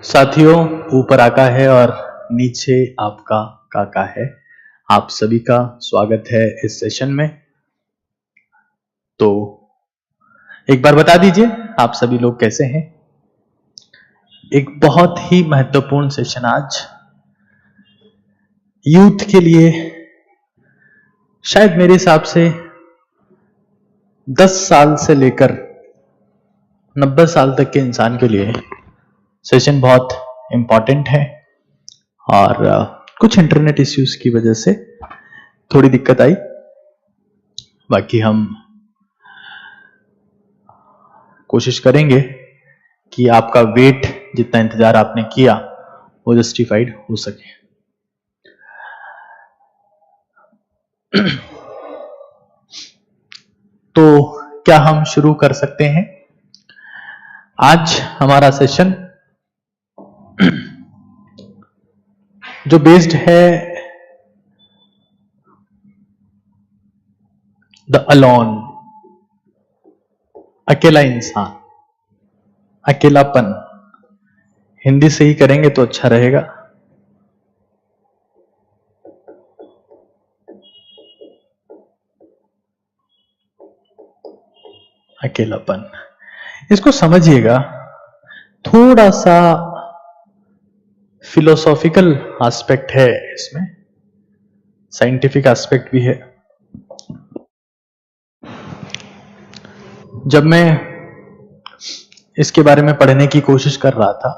साथियों, ऊपर आका है और नीचे आपका काका है। आप सभी का स्वागत है इस सेशन में। तो एक बार बता दीजिए आप सभी लोग कैसे हैं। एक बहुत ही महत्वपूर्ण सेशन आज यूथ के लिए, शायद मेरे हिसाब से 10 साल से लेकर 90 साल तक के इंसान के लिए सेशन बहुत इंपॉर्टेंट है। और कुछ इंटरनेट इश्यूज की वजह से थोड़ी दिक्कत आई, बाकी हम कोशिश करेंगे कि आपका वेट, जितना इंतजार आपने किया, वो जस्टिफाइड हो सके। तो क्या हम शुरू कर सकते हैं? आज हमारा सेशन जो बेस्ड है द अलोन, अकेला इंसान, अकेलापन। हिंदी से ही करेंगे तो अच्छा रहेगा। अकेलापन, इसको समझिएगा, थोड़ा सा फिलोसॉफिकल एस्पेक्ट है इसमें, साइंटिफिक एस्पेक्ट भी है। जब मैं इसके बारे में पढ़ने की कोशिश कर रहा था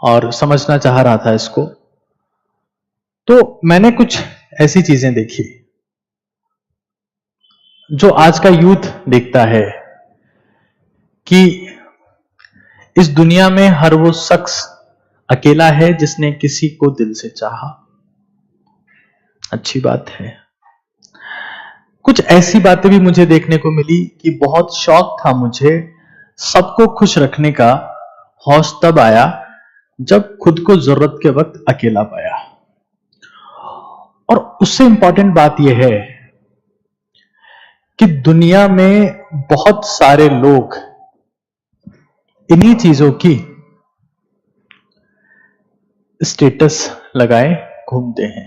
और समझना चाह रहा था इसको, तो मैंने कुछ ऐसी चीजें देखी जो आज का यूथ देखता है कि इस दुनिया में हर वो शख्स अकेला है जिसने किसी को दिल से चाहा। अच्छी बात है। कुछ ऐसी बातें भी मुझे देखने को मिली कि बहुत शौक था मुझे सबको खुश रखने का, होश तब आया जब खुद को जरूरत के वक्त अकेला पाया। और उससे इंपॉर्टेंट बात यह है कि दुनिया में बहुत सारे लोग इन्हीं चीजों की स्टेटस लगाए घूमते हैं,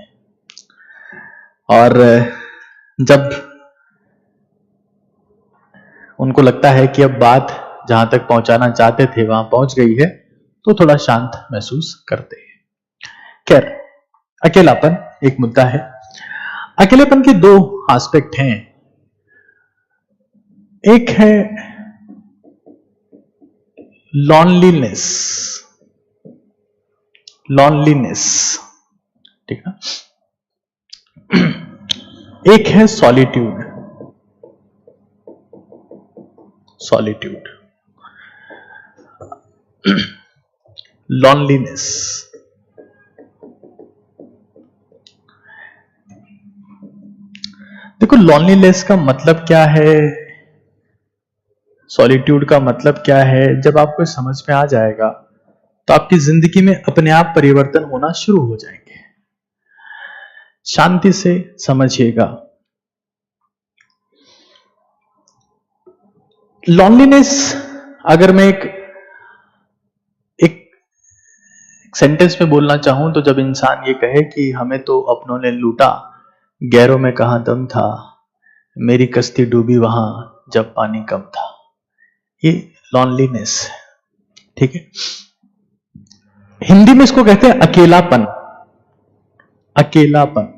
और जब उनको लगता है कि अब बात जहां तक पहुंचाना चाहते थे वहां पहुंच गई है, तो थोड़ा शांत महसूस करते हैं। खैर, अकेलापन एक मुद्दा है। अकेलेपन के दो एस्पेक्ट हैं। एक है लॉनलीनेस, ठीक है। एक है सॉलिट्यूड। लॉनलीनेस, देखो लॉनलीनेस का मतलब क्या है, सॉलिट्यूड का मतलब क्या है, जब आपको समझ में आ जाएगा तो आपकी जिंदगी में अपने आप परिवर्तन होना शुरू हो जाएंगे। शांति से समझिएगा। लॉनलीनेस, अगर मैं एक सेंटेंस में बोलना चाहूं तो जब इंसान ये कहे कि हमें तो अपनों ने लूटा, गैरों में कहां दम था, मेरी कश्ती डूबी वहां जब पानी कम था, ये लॉनलीनेस, ठीक है। हिंदी में इसको कहते हैं अकेलापन। अकेलापन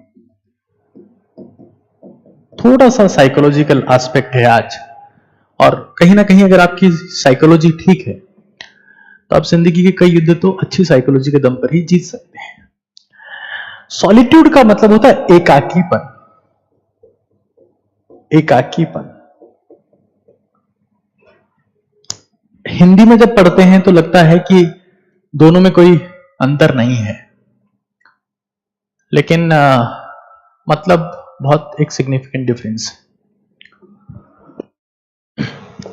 थोड़ा सा साइकोलॉजिकल एस्पेक्ट है आज, और कहीं ना कहीं अगर आपकी साइकोलॉजी ठीक है तो आप जिंदगी के कई युद्ध तो अच्छी साइकोलॉजी के दम पर ही जीत सकते हैं। सॉलिट्यूड का मतलब होता है एकाकीपन। एकाकीपन हिंदी में जब पढ़ते हैं तो लगता है कि दोनों में कोई अंतर नहीं है, लेकिन मतलब बहुत एक सिग्निफिकेंट डिफरेंस है।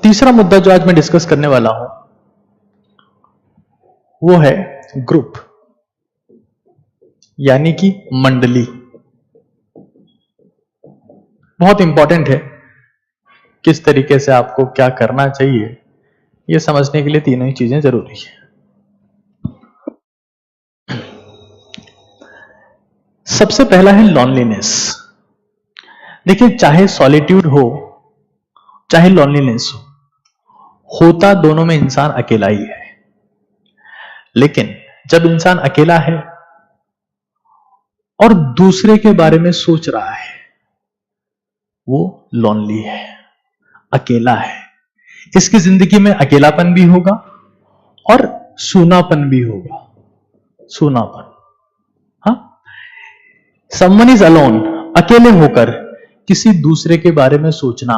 तीसरा मुद्दा जो आज मैं डिस्कस करने वाला हूं वो है ग्रुप, यानी कि मंडली। बहुत इंपॉर्टेंट है किस तरीके से आपको क्या करना चाहिए ये समझने के लिए तीनों ही चीजें जरूरी है। सबसे पहला है लॉनलीनेस। देखिए, चाहे सॉलिट्यूड हो चाहे लॉनलीनेस हो, होता दोनों में इंसान अकेला ही है। लेकिन जब इंसान अकेला है और दूसरे के बारे में सोच रहा है, वो लॉनली है, अकेला है। इसकी जिंदगी में अकेलापन भी होगा और सूनापन भी होगा। सूनापन, हाँ, समवन इज अलोन, अकेले होकर किसी दूसरे के बारे में सोचना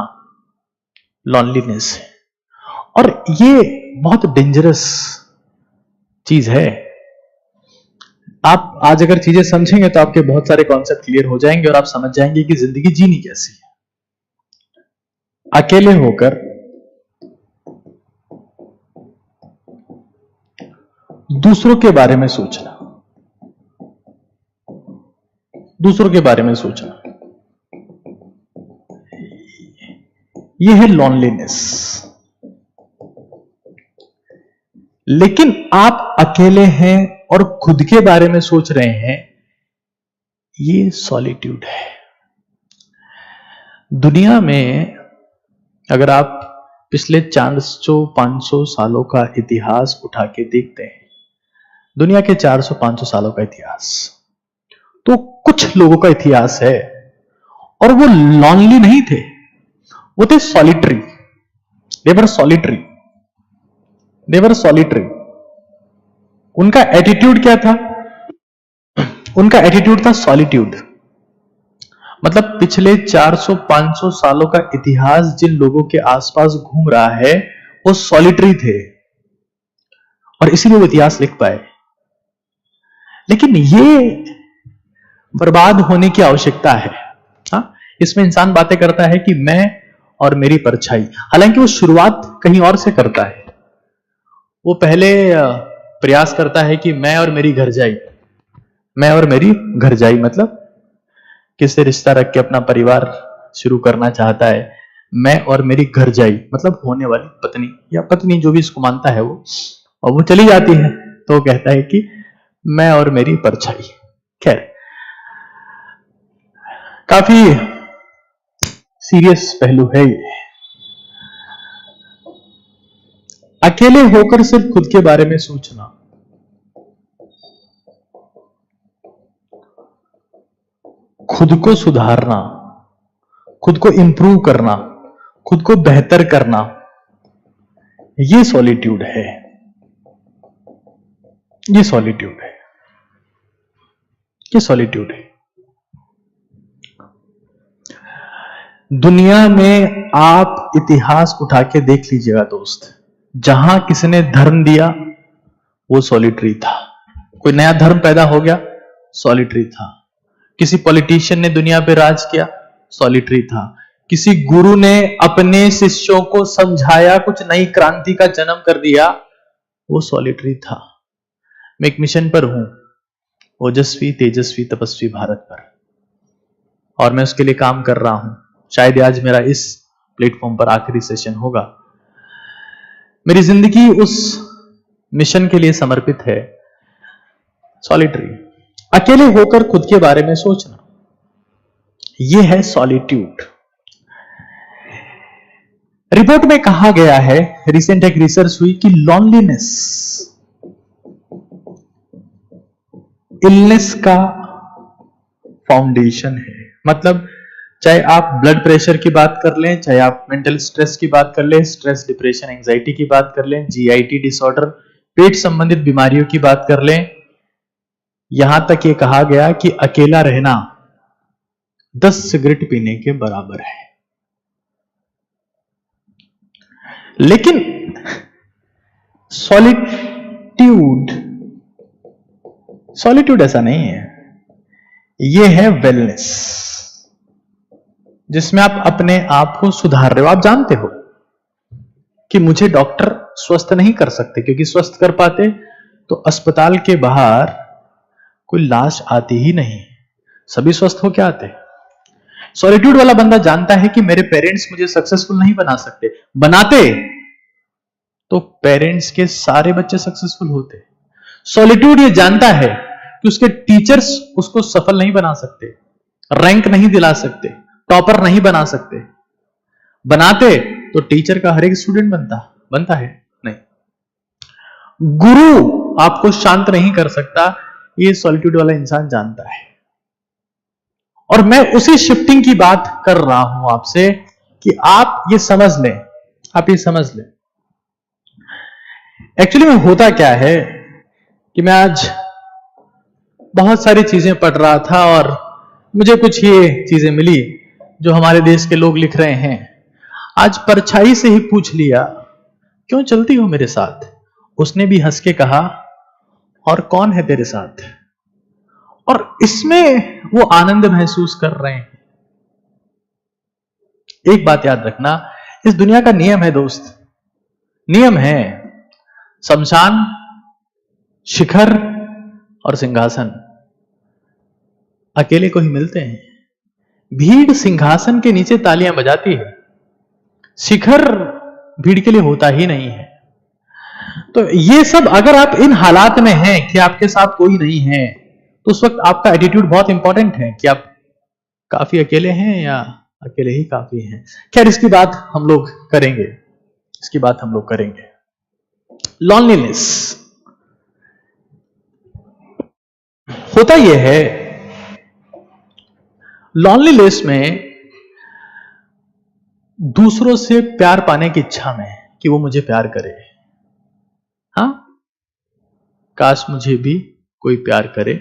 लॉनलीनेस है। और ये बहुत डेंजरस चीज है। आप आज अगर चीजें समझेंगे तो आपके बहुत सारे कॉन्सेप्ट क्लियर हो जाएंगे और आप समझ जाएंगे कि जिंदगी जीनी कैसी है। अकेले होकर दूसरों के बारे में सोचना, दूसरों के बारे में सोचना, यह है लॉनलीनेस। लेकिन आप अकेले हैं और खुद के बारे में सोच रहे हैं, ये सॉलिट्यूड है। दुनिया में अगर आप पिछले 400-500 सालों का इतिहास उठा के देखते हैं, दुनिया के 400-500 सालों का इतिहास, तो कुछ लोगों का इतिहास है और वो लॉनली नहीं थे, वो थे सॉलिटरी। देवर सॉलिटरी, देवर सॉलिटरी। उनका एटीट्यूड क्या था? उनका एटीट्यूड था सॉलिट्यूड। मतलब पिछले 400-500 सालों का इतिहास जिन लोगों के आसपास घूम रहा है, वो सॉलिटरी थे और इसीलिए वो इतिहास लिख पाए। लेकिन ये बर्बाद होने की आवश्यकता है। हाँ, इसमें इंसान बातें करता है कि मैं और मेरी परछाई, हालांकि वो शुरुआत कहीं और से करता है। वो पहले प्रयास करता है कि मैं और मेरी घरजाई, मैं और मेरी घरजाई, मतलब किससे रिश्ता रख के अपना परिवार शुरू करना चाहता है। मैं और मेरी घरजाई मतलब होने वाली पत्नी या पत्नी, जो भी इसको मानता है वो, और वो चली जाती है तो वो कहता है कि मैं और मेरी परछाई। खैर, काफी सीरियस पहलू है ये। अकेले होकर सिर्फ खुद के बारे में सोचना, खुद को सुधारना, खुद को इंप्रूव करना, खुद को बेहतर करना, ये सॉलिट्यूड है। ये सॉलिट्यूड है, ये सॉलिट्यूड है। दुनिया में आप इतिहास उठा के देख लीजिएगा दोस्त, जहां किसने धर्म दिया वो सॉलिटरी था। कोई नया धर्म पैदा हो गया, सॉलिटरी था। किसी पॉलिटिशियन ने दुनिया पे राज किया, सॉलिटरी था। किसी गुरु ने अपने शिष्यों को समझाया, कुछ नई क्रांति का जन्म कर दिया, वो सॉलिटरी था। मैं एक मिशन पर हूं, ओजस्वी तेजस्वी तपस्वी भारत पर, और मैं उसके लिए काम कर रहा हूं। शायद आज मेरा इस प्लेटफॉर्म पर आखिरी सेशन होगा। मेरी जिंदगी उस मिशन के लिए समर्पित है। सॉलिटरी, अकेले होकर खुद के बारे में सोचना, यह है सॉलिट्यूड। रिपोर्ट में कहा गया है, रिसेंट एक रिसर्च हुई कि लॉनलीनेस इलनेस का फाउंडेशन है। मतलब चाहे आप ब्लड प्रेशर की बात कर लें, चाहे आप मेंटल स्ट्रेस की बात कर लें, स्ट्रेस, डिप्रेशन, एंजाइटी की बात कर लें, जीआईटी डिसऑर्डर, पेट संबंधित बीमारियों की बात कर लें, यहां तक ये कहा गया कि अकेला रहना 10 सिगरेट पीने के बराबर है। लेकिन सॉलिट्यूड ऐसा नहीं है। यह है वेलनेस, जिसमें आप अपने आप को सुधार रहे हो। आप जानते हो कि मुझे डॉक्टर स्वस्थ नहीं कर सकते, क्योंकि स्वस्थ कर पाते तो अस्पताल के बाहर कोई लाश आती ही नहीं, सभी स्वस्थ होके आते। सॉलिट्यूड वाला बंदा जानता है कि मेरे पेरेंट्स मुझे सक्सेसफुल नहीं बना सकते, बनाते तो पेरेंट्स के सारे बच्चे सक्सेसफुल होते। सॉलिट्यूड ये जानता है कि उसके टीचर्स उसको सफल नहीं बना सकते, रैंक नहीं दिला सकते, टॉपर नहीं बना सकते। बनाते तो टीचर का हर एक स्टूडेंट बनता है नहीं। गुरु आपको शांत नहीं कर सकता, ये सॉलिट्यूड वाला इंसान जानता है। और मैं उसी शिफ्टिंग की बात कर रहा हूं आपसे कि आप ये समझ लें, आप ये समझ लें। एक्चुअली में होता क्या है कि मैं आज बहुत सारी चीजें पढ़ रहा था और मुझे कुछ ये चीजें मिली जो हमारे देश के लोग लिख रहे हैं। आज परछाई से ही पूछ लिया, क्यों चलती हो मेरे साथ? उसने भी हंस के कहा, और कौन है तेरे साथ? और इसमें वो आनंद महसूस कर रहे हैं। एक बात याद रखना, इस दुनिया का नियम है दोस्त, नियम है, शमशान, शिखर और सिंहासन अकेले को ही मिलते हैं। भीड़ सिंहासन के नीचे तालियां बजाती है, शिखर भीड़ के लिए होता ही नहीं है। तो ये सब अगर आप इन हालात में हैं कि आपके साथ कोई नहीं है, तो उस वक्त आपका एटीट्यूड बहुत इंपॉर्टेंट है कि आप काफी अकेले हैं या अकेले ही काफी हैं। खैर, इसकी बात हम लोग करेंगे, इसकी बात हम लोग करेंगे। लॉनलीनेस होता यह है, लॉनलीनेस में दूसरों से प्यार पाने की इच्छा में कि वो मुझे प्यार करे। हाँ, काश मुझे भी कोई प्यार करे।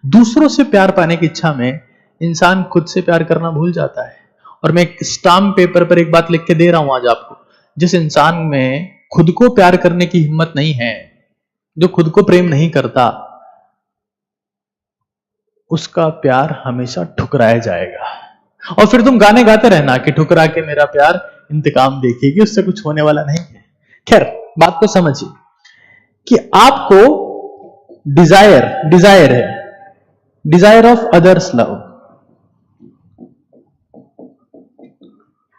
दूसरों से प्यार पाने की इच्छा में इंसान खुद से प्यार करना भूल जाता है। और मैं एक स्टाम्प पेपर पर एक बात लिख के दे रहा हूं आज आपको, जिस इंसान में खुद को प्यार करने की हिम्मत नहीं है, जो खुद को प्रेम नहीं करता, उसका प्यार हमेशा ठुकराया जाएगा। और फिर तुम गाने गाते रहना कि ठुकरा के मेरा प्यार इंतकाम देखेगी, उससे कुछ होने वाला नहीं है। खैर, बात को समझिए कि आपको डिजायर है, डिजायर ऑफ अदर्स लव,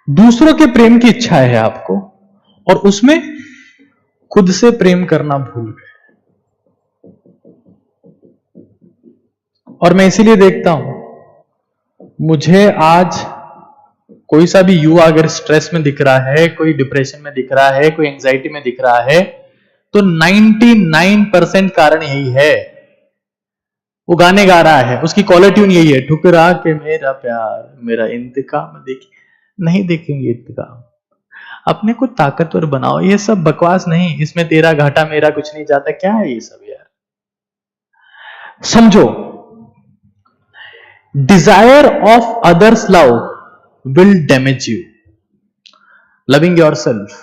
दूसरों के प्रेम की इच्छा है आपको, और उसमें खुद से प्रेम करना भूल गए। और मैं इसीलिए देखता हूं, मुझे आज कोई सा भी युवा अगर स्ट्रेस में दिख रहा है, कोई डिप्रेशन में दिख रहा है, कोई एंजाइटी में दिख रहा है, तो 99% कारण यही है, वो गाने गा रहा है, उसकी कॉलर ट्यून यही है, ठुकरा के मेरा प्यार मेरा इंतकाम देखे। नहीं देखेंगे इंतकाम, अपने को ताकतवर बनाओ। ये सब बकवास नहीं, इसमें तेरा घाटा मेरा कुछ नहीं जाता। क्या है ये सब यार? समझो, desire of others love will damage you, loving your self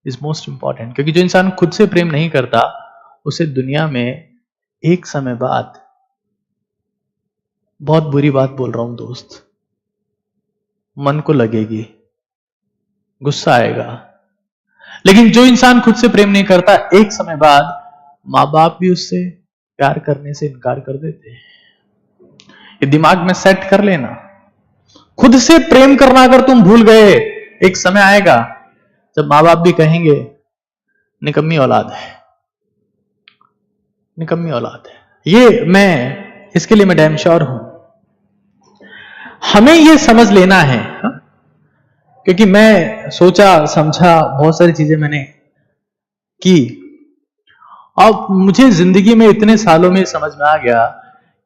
is most important. क्योंकि जो इंसान खुद से प्रेम नहीं करता, उसे दुनिया में एक समय बाद, बहुत बुरी बात बोल रहा हूं दोस्त, मन को लगेगी, गुस्सा आएगा। लेकिन जो इंसान खुद से प्रेम नहीं करता, एक समय बाद मां बाप भी उससे प्यार करने से इनकार कर देते हैं। ये दिमाग में सेट कर लेना, खुद से प्रेम करना अगर तुम भूल गए, एक समय आएगा जब मां बाप भी कहेंगे निकम्मी औलाद है, निकम्मी औलाद है। ये मैं, इसके लिए मैं डैम श्योर हूं। हमें ये समझ लेना है, क्योंकि मैं सोचा समझा, बहुत सारी चीजें मैंने की। अब मुझे जिंदगी में इतने सालों में समझ में आ गया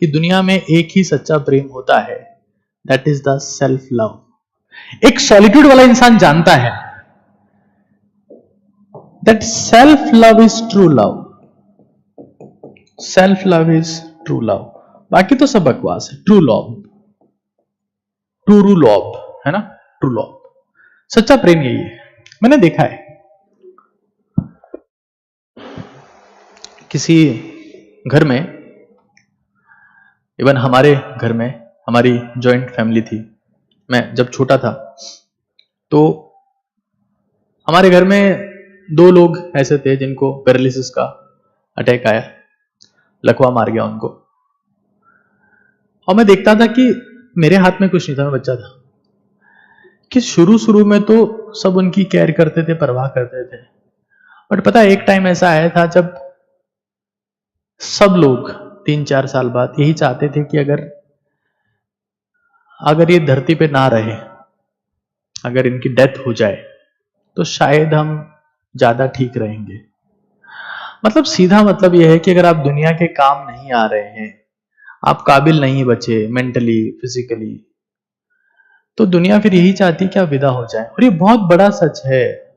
कि दुनिया में एक ही सच्चा प्रेम होता है, that is the self love. एक सॉलिट्यूड वाला इंसान जानता है that self love is true love, self love is true love. बाकी तो सब बकवास है। ट्रू लव, ट्रू लव है ना, ट्रू लव, सच्चा प्रेम यही है। मैंने देखा है किसी घर में, इवन हमारे घर में, हमारी जॉइंट फैमिली थी। मैं जब छोटा था तो हमारे घर में 2 लोग ऐसे थे जिनको पैरालिसिस का अटैक आया, लकवा मार गया उनको। और मैं देखता था कि मेरे हाथ में कुछ नहीं था, मैं बच्चा था, कि शुरू में तो सब उनकी केयर करते थे, परवाह करते थे। बट पता है, एक टाइम ऐसा आया था जब सब लोग 3-4 साल बाद यही चाहते थे कि अगर ये धरती पे ना रहे, अगर इनकी डेथ हो जाए तो शायद हम ज्यादा ठीक रहेंगे। मतलब सीधा मतलब यह है कि अगर आप दुनिया के काम नहीं आ रहे हैं, आप काबिल नहीं बचे मेंटली फिजिकली, तो दुनिया फिर यही चाहती है कि आप विदा हो जाए। और ये बहुत बड़ा सच है,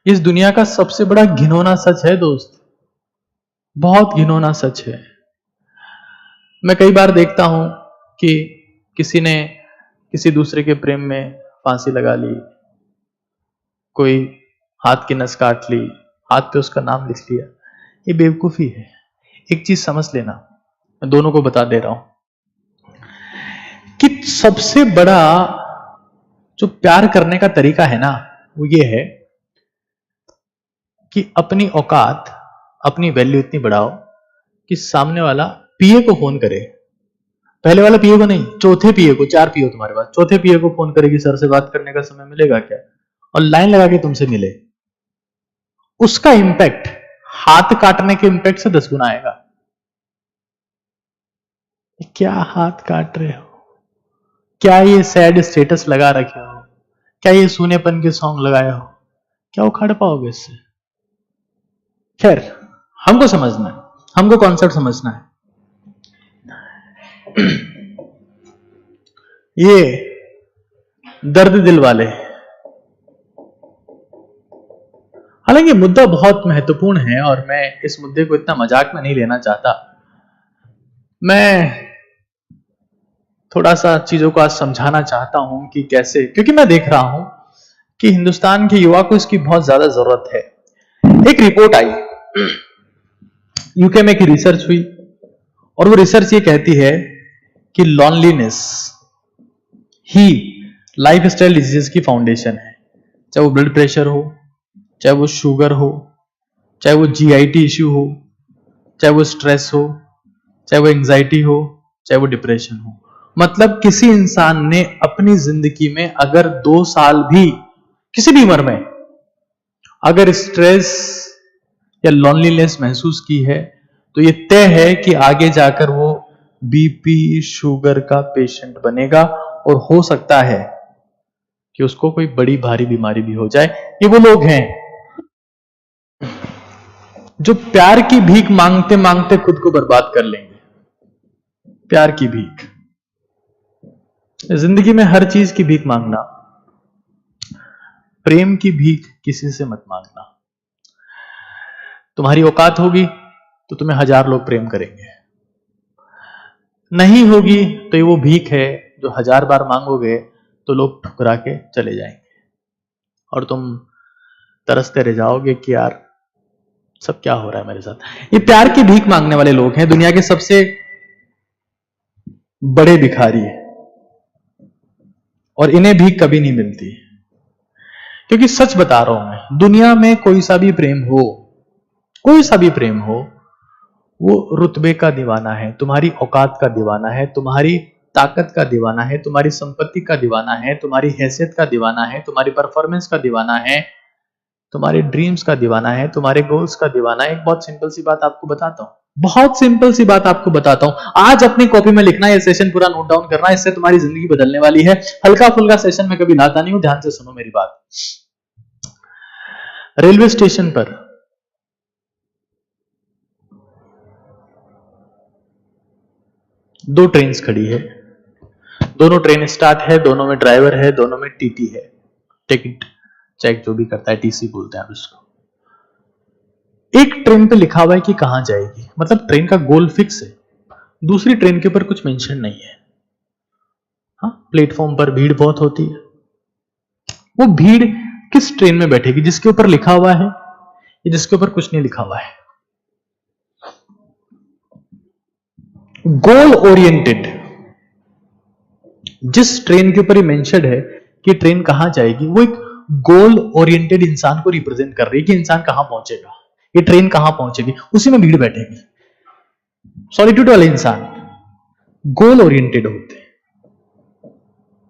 इस दुनिया का सबसे बड़ा घिनौना सच है दोस्त, बहुत घिनौना सच है। मैं कई बार देखता हूं कि किसी ने किसी दूसरे के प्रेम में फांसी लगा ली, कोई हाथ की नस काट ली, हाथ पे उसका नाम लिख लिया। ये बेवकूफी है। एक चीज समझ लेना, मैं दोनों को बता दे रहा हूं कि सबसे बड़ा जो प्यार करने का तरीका है ना, वो ये है कि अपनी औकात, अपनी वैल्यू इतनी बढ़ाओ कि सामने वाला पीए को फोन करे, पहले वाला पीए को नहीं, चौथे पीए को, 4 पीए तुम्हारे पास, चौथे पीए को फोन करेगी, सर से बात करने का समय मिलेगा क्या, और लाइन लगा के तुमसे मिले। उसका इंपैक्ट हाथ काटने के इंपैक्ट से 10 गुना आएगा। क्या हाथ काट रहे हो, क्या ये सैड स्टेटस लगा रखे हो, क्या ये सूनेपन के सॉन्ग लगाए हो, क्या उखाड़ पाओगे इससे? खैर, हमको समझना है, हमको कॉन्सेप्ट समझना है। ये दर्द दिल वाले, हालांकि मुद्दा बहुत महत्वपूर्ण है और मैं इस मुद्दे को इतना मजाक में नहीं लेना चाहता। मैं थोड़ा सा चीजों को आज समझाना चाहता हूं कि कैसे, क्योंकि मैं देख रहा हूं कि हिंदुस्तान के युवा को इसकी बहुत ज्यादा जरूरत है। एक रिपोर्ट आई, यूके में एक रिसर्च हुई और वो रिसर्च ये कहती है कि लॉनलीनेस ही लाइफस्टाइल डिजीज की फाउंडेशन है। चाहे वो ब्लड प्रेशर हो, चाहे वो शुगर हो, चाहे वो जीआईटी इश्यू हो, चाहे वो स्ट्रेस हो, चाहे वो एंजाइटी हो, चाहे वो डिप्रेशन हो। मतलब किसी इंसान ने अपनी जिंदगी में अगर 2 साल भी किसी भी उम्र में अगर स्ट्रेस या लॉनलीनेस महसूस की है, तो ये तय है कि आगे जाकर वो बीपी शुगर का पेशेंट बनेगा और हो सकता है कि उसको कोई बड़ी भारी बीमारी भी हो जाए। ये वो लोग हैं जो प्यार की भीख मांगते मांगते खुद को बर्बाद कर लेंगे। प्यार की भीख, जिंदगी में हर चीज की भीख मांगना, प्रेम की भीख किसी से मत मांगना। तुम्हारी औकात होगी तो तुम्हें 1000 लोग प्रेम करेंगे, नहीं होगी तो ये वो भीख है जो 1000 बार मांगोगे तो लोग ठुकरा के चले जाएंगे और तुम तरसते रह जाओगे कि यार सब क्या हो रहा है मेरे साथ। ये प्यार की भीख मांगने वाले लोग हैं दुनिया के सबसे बड़े भिखारी है और इन्हें भीख कभी नहीं मिलती। क्योंकि सच बता रहा हूं मैं, दुनिया में कोई सा भी प्रेम हो, कोई सा भी प्रेम हो, वो रुतबे का दीवाना है, तुम्हारी औकात का दीवाना है, तुम्हारी ताकत का दीवाना है, तुम्हारी संपत्ति का दीवाना है, तुम्हारी हैसियत का दीवाना है, तुम्हारी परफॉर्मेंस का दीवाना है, तुम्हारे ड्रीम्स का दीवाना है, तुम्हारे गोल्स का दीवाना है। एक बहुत सिंपल सी बात आपको बताता हूं, बहुत सिंपल सी बात आपको बताता हूं, आज अपनी कॉपी में लिखना, ये सेशन पूरा नोट डाउन करना, इससे तुम्हारी जिंदगी बदलने वाली है। हल्का फुल्का सेशन में कभी लाता नहीं हूं, ध्यान से सुनो मेरी बात। रेलवे स्टेशन पर दो ट्रेन्स खड़ी है, दोनों ट्रेन स्टार्ट है, दोनों में ड्राइवर है, दोनों में टीटी है, टिकट चेक जो भी करता है, टीसी बोलते हैं आप इसको। एक ट्रेन पे लिखा हुआ है कि कहां जाएगी, मतलब ट्रेन का गोल फिक्स है, दूसरी ट्रेन के ऊपर कुछ मेंशन नहीं है। हाँ, प्लेटफॉर्म पर भीड़ बहुत होती है, वो भीड़ किस ट्रेन में बैठेगी, जिसके ऊपर लिखा हुआ है या जिसके ऊपर कुछ नहीं लिखा हुआ है। गोल ओरिएंटेड, जिस ट्रेन के ऊपर मेंशन्ड है कि ट्रेन कहां जाएगी, वो एक गोल ओरिएंटेड इंसान को रिप्रेजेंट कर रही है कि इंसान कहां पहुंचेगा, ये ट्रेन कहां पहुंचेगी, उसी में भीड़ बैठेगी। सॉलिट्यूड वाले इंसान गोल ओरिएंटेड होते हैं,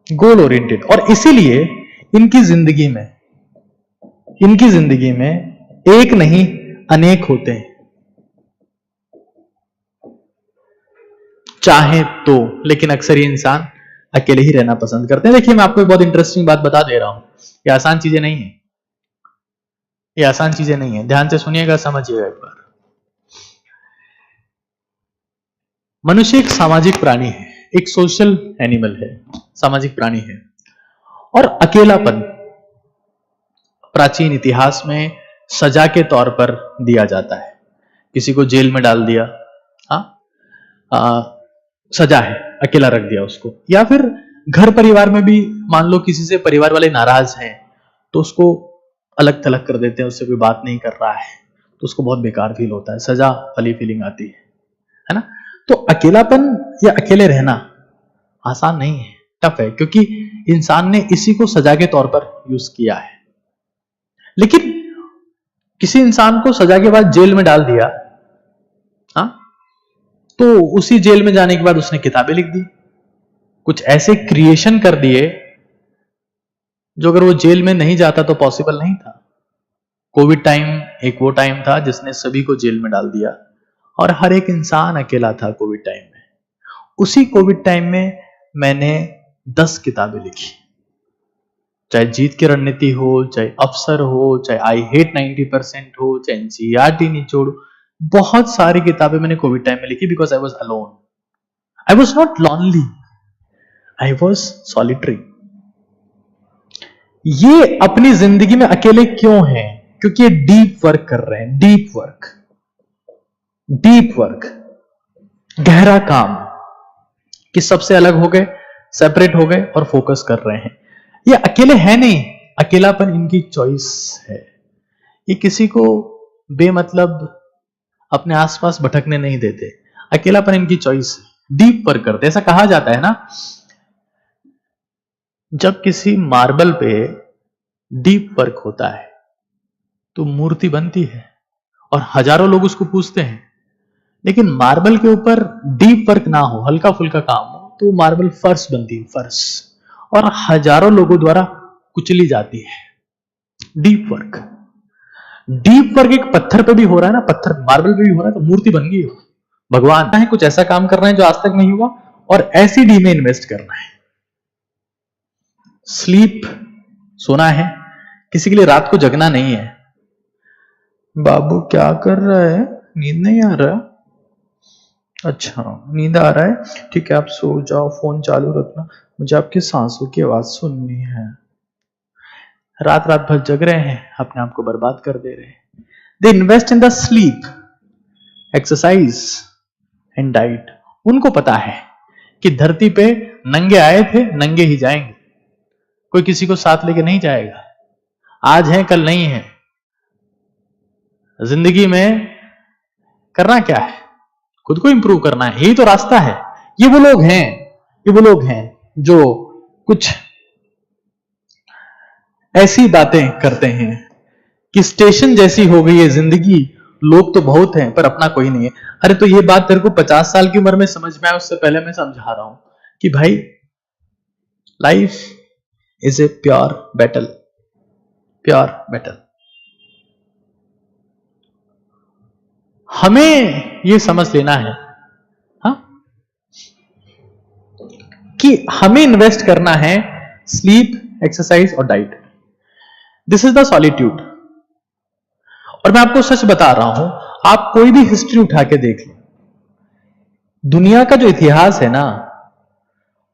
गोल ओरिएंटेड, और इसीलिए इनकी जिंदगी में एक नहीं अनेक होते हैं, चाहे तो, लेकिन अक्सर ये इंसान अकेले ही रहना पसंद करते हैं। देखिए मैं आपको एक बहुत इंटरेस्टिंग बात बता दे रहा हूं, ये आसान चीजें नहीं है, ये आसान चीजें नहीं है, ध्यान से सुनिएगा, समझिएगा एक बार। मनुष्य एक सामाजिक प्राणी है, एक सोशल एनिमल है, सामाजिक प्राणी है। और अकेलापन प्राचीन इतिहास में सजा के तौर पर दिया जाता है। किसी को जेल में डाल दिया, सजा है, अकेला रख दिया उसको। या फिर घर परिवार में भी मान लो किसी से परिवार वाले नाराज हैं तो उसको अलग थलग कर देते हैं, उससे कोई बात नहीं कर रहा है तो उसको बहुत बेकार फील होता है, सजा वाली फीलिंग आती है ना। तो अकेलापन या अकेले रहना आसान नहीं है, टफ है, क्योंकि इंसान ने इसी को सजा के तौर पर यूज किया है। लेकिन किसी इंसान को सजा के बाद जेल में डाल दिया, तो उसी जेल में जाने के बाद उसने किताबें लिख दी, कुछ ऐसे क्रिएशन कर दिए जो अगर वो जेल में नहीं जाता तो पॉसिबल नहीं था। कोविड टाइम एक वो टाइम था जिसने सभी को जेल में डाल दिया और हर एक इंसान अकेला था कोविड टाइम में। उसी कोविड टाइम में मैंने 10 किताबें लिखी, चाहे जीत की रणनीति हो, चाहे अफसर हो, चाहे आई हेट 90% हो, चाहे एनसीईआरटी निचोड़, बहुत सारी किताबें मैंने कोविड टाइम में लिखी because I was alone. I was not lonely, I was solitary. ये अपनी जिंदगी में अकेले क्यों हैं? क्योंकि ये डीप वर्क कर रहे हैं, डीप वर्क, डीप वर्क, गहरा काम, कि सबसे अलग हो गए, सेपरेट हो गए और फोकस कर रहे हैं। ये अकेले है नहीं, अकेलापन इनकी चॉइस है। ये किसी को बेमतलब अपने आसपास भटकने नहीं देते, अकेलापन इनकी चॉइस है, डीप वर्क करते। ऐसा कहा जाता है ना, जब किसी मार्बल पे डीप वर्क होता है तो मूर्ति बनती है और हजारों लोग उसको पूजते हैं। लेकिन मार्बल के ऊपर डीप वर्क ना हो, हल्का फुल्का काम हो, तो मार्बल फर्श बनती है, फर्श, और हजारों लोगों द्वारा कुचली जाती है। डीप वर्क, डीप वर्क एक पत्थर पे भी हो रहा है ना, पत्थर मार्बल पे भी हो रहा है, तो मूर्ति बन गई हो। भगवान है, कुछ ऐसा काम करना है जो आज तक नहीं हुआ और ऐसी डी में इन्वेस्ट करना है। स्लीप, सोना है, किसी के लिए रात को जगना नहीं है। बाबू क्या कर रहा है? नींद नहीं आ रहा? अच्छा नींद आ रहा है, ठीक है आप सो जाओ, फोन चालू रखना, मुझे आपकी सांसों की आवाज सुननी है। रात रात भर जग रहे हैं, अपने आप को बर्बाद कर दे रहे हैं। They invest in the sleep, exercise and diet. उनको पता है कि धरती पे नंगे आए थे, नंगे ही जाएंगे, कोई किसी को साथ लेके नहीं जाएगा। आज है कल नहीं है। जिंदगी में करना क्या है? खुद को इंप्रूव करना है, यही तो रास्ता है। ये वो लोग हैं, ये वो लोग हैं जो कुछ ऐसी बातें करते हैं कि स्टेशन जैसी हो गई है जिंदगी, लोग तो बहुत हैं पर अपना कोई नहीं है। अरे तो ये बात तेरे को 50 साल की उम्र में समझ में आए, उससे पहले मैं समझा रहा हूं कि भाई life is a pure battle, pure battle. हमें यह समझ लेना है कि हमें इन्वेस्ट करना है स्लीप, एक्सरसाइज और diet. This is the solitude. और मैं आपको सच बता रहा हूं, आप कोई भी हिस्ट्री उठा के देख लें, दुनिया का जो इतिहास है ना,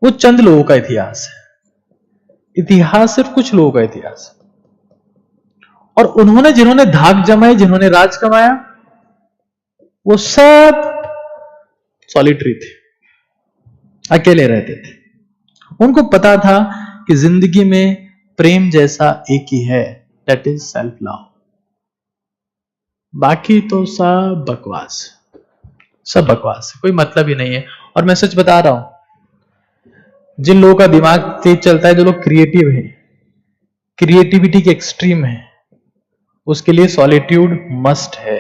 वो चंद लोगों का इतिहास है। इतिहास सिर्फ कुछ लोगों का इतिहास है, और उन्होंने जिन्होंने धाक जमाई, जिन्होंने राज कमाया, वो सब सॉलिटरी थे, अकेले रहते थे। उनको पता था कि जिंदगी में प्रेम जैसा एक ही है, दैट इज सेल्फ लव। बाकी तो सब बकवास, सब बकवास है, कोई मतलब ही नहीं है। और मैं सच बता रहा हूं, जिन लोगों का दिमाग तेज चलता है, जो लोग क्रिएटिव है, क्रिएटिविटी के एक्सट्रीम है, उसके लिए सॉलिट्यूड मस्ट है।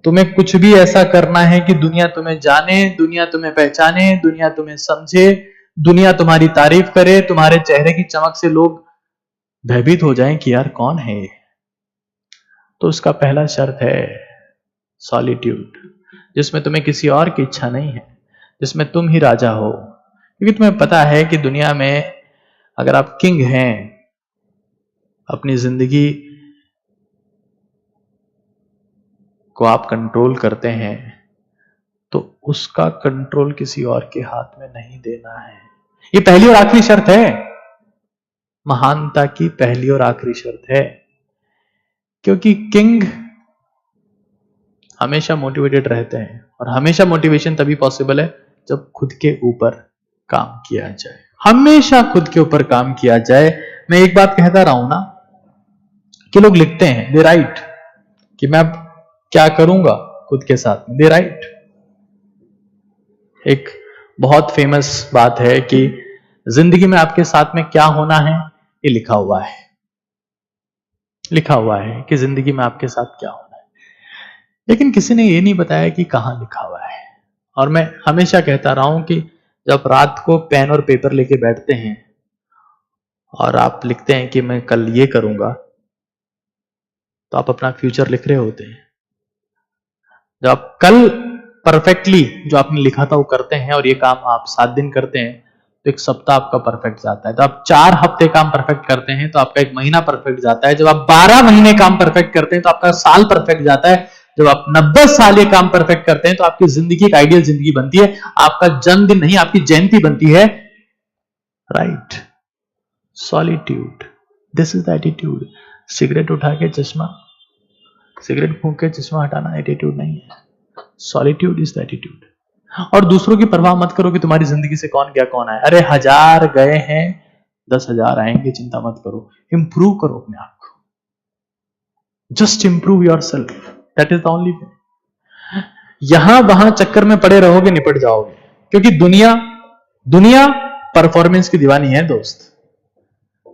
तुम्हें कुछ भी ऐसा करना है कि दुनिया तुम्हें जाने, दुनिया तुम्हें पहचाने, दुनिया तुम्हें समझे, दुनिया तुम्हारी तारीफ करे, तुम्हारे चेहरे की चमक से लोग भयभीत हो जाएं कि यार कौन है ये, तो उसका पहला शर्त है सॉलिट्यूड, जिसमें तुम्हें किसी और की इच्छा नहीं है, जिसमें तुम ही राजा हो। क्योंकि तुम्हें पता है कि दुनिया में अगर आप किंग हैं, अपनी जिंदगी को आप कंट्रोल करते हैं, तो उसका कंट्रोल किसी और के हाथ में नहीं देना है। ये पहली और आखिरी शर्त है, महानता की पहली और आखिरी शर्त है। क्योंकि किंग हमेशा मोटिवेटेड रहते हैं, और हमेशा मोटिवेशन तभी पॉसिबल है जब खुद के ऊपर काम किया जाए। हमेशा खुद के ऊपर काम किया जाए। मैं एक बात कहता रहा हूं ना कि लोग लिखते हैं, दे राइट, कि मैं अब क्या करूंगा खुद के साथ में, दे राइट। एक बहुत फेमस बात है कि जिंदगी में आपके साथ में क्या होना है, ये लिखा हुआ है। लिखा हुआ है कि जिंदगी में आपके साथ क्या होना है, लेकिन किसी ने ये नहीं बताया कि कहां लिखा हुआ है। और मैं हमेशा कहता रहा हूं कि जब रात को पेन और पेपर लेके बैठते हैं और आप लिखते हैं कि मैं कल ये करूंगा, तो आप अपना फ्यूचर लिख रहे होते हैं। जब आप कल परफेक्टली जो आपने लिखा था वो करते हैं, और ये काम आप 7 दिन करते हैं, तो एक सप्ताह आपका परफेक्ट जाता है। तो आप 4 हफ्ते काम परफेक्ट करते हैं, तो आपका 1 महीना परफेक्ट जाता है। जब आप 12 महीने काम परफेक्ट करते हैं, तो आपका साल परफेक्ट जाता है। जब आप 90 साल ये काम परफेक्ट करते हैं, तो आपकी जिंदगी एक आइडियल जिंदगी बनती है। आपका जन्मदिन नहीं, आपकी जयंती बनती है। Right, solitude, this is the attitude. Cigarette उठा के चश्मा, सिगरेट फूंक के चश्मा हटाना एटीट्यूड नहीं है, सॉलिट्यूड इज द एटीट्यूड। और दूसरों की परवाह मत करो कि तुम्हारी जिंदगी से कौन गया कौन आया। अरे 1000 गए हैं, 10,000 आएंगे, चिंता मत करो। इंप्रूव करो अपने आप को, just improve your self, that is the only way. यहां वहां चक्कर में पड़े रहोगे, निपट जाओगे। क्योंकि दुनिया परफॉर्मेंस की दीवानी है दोस्त।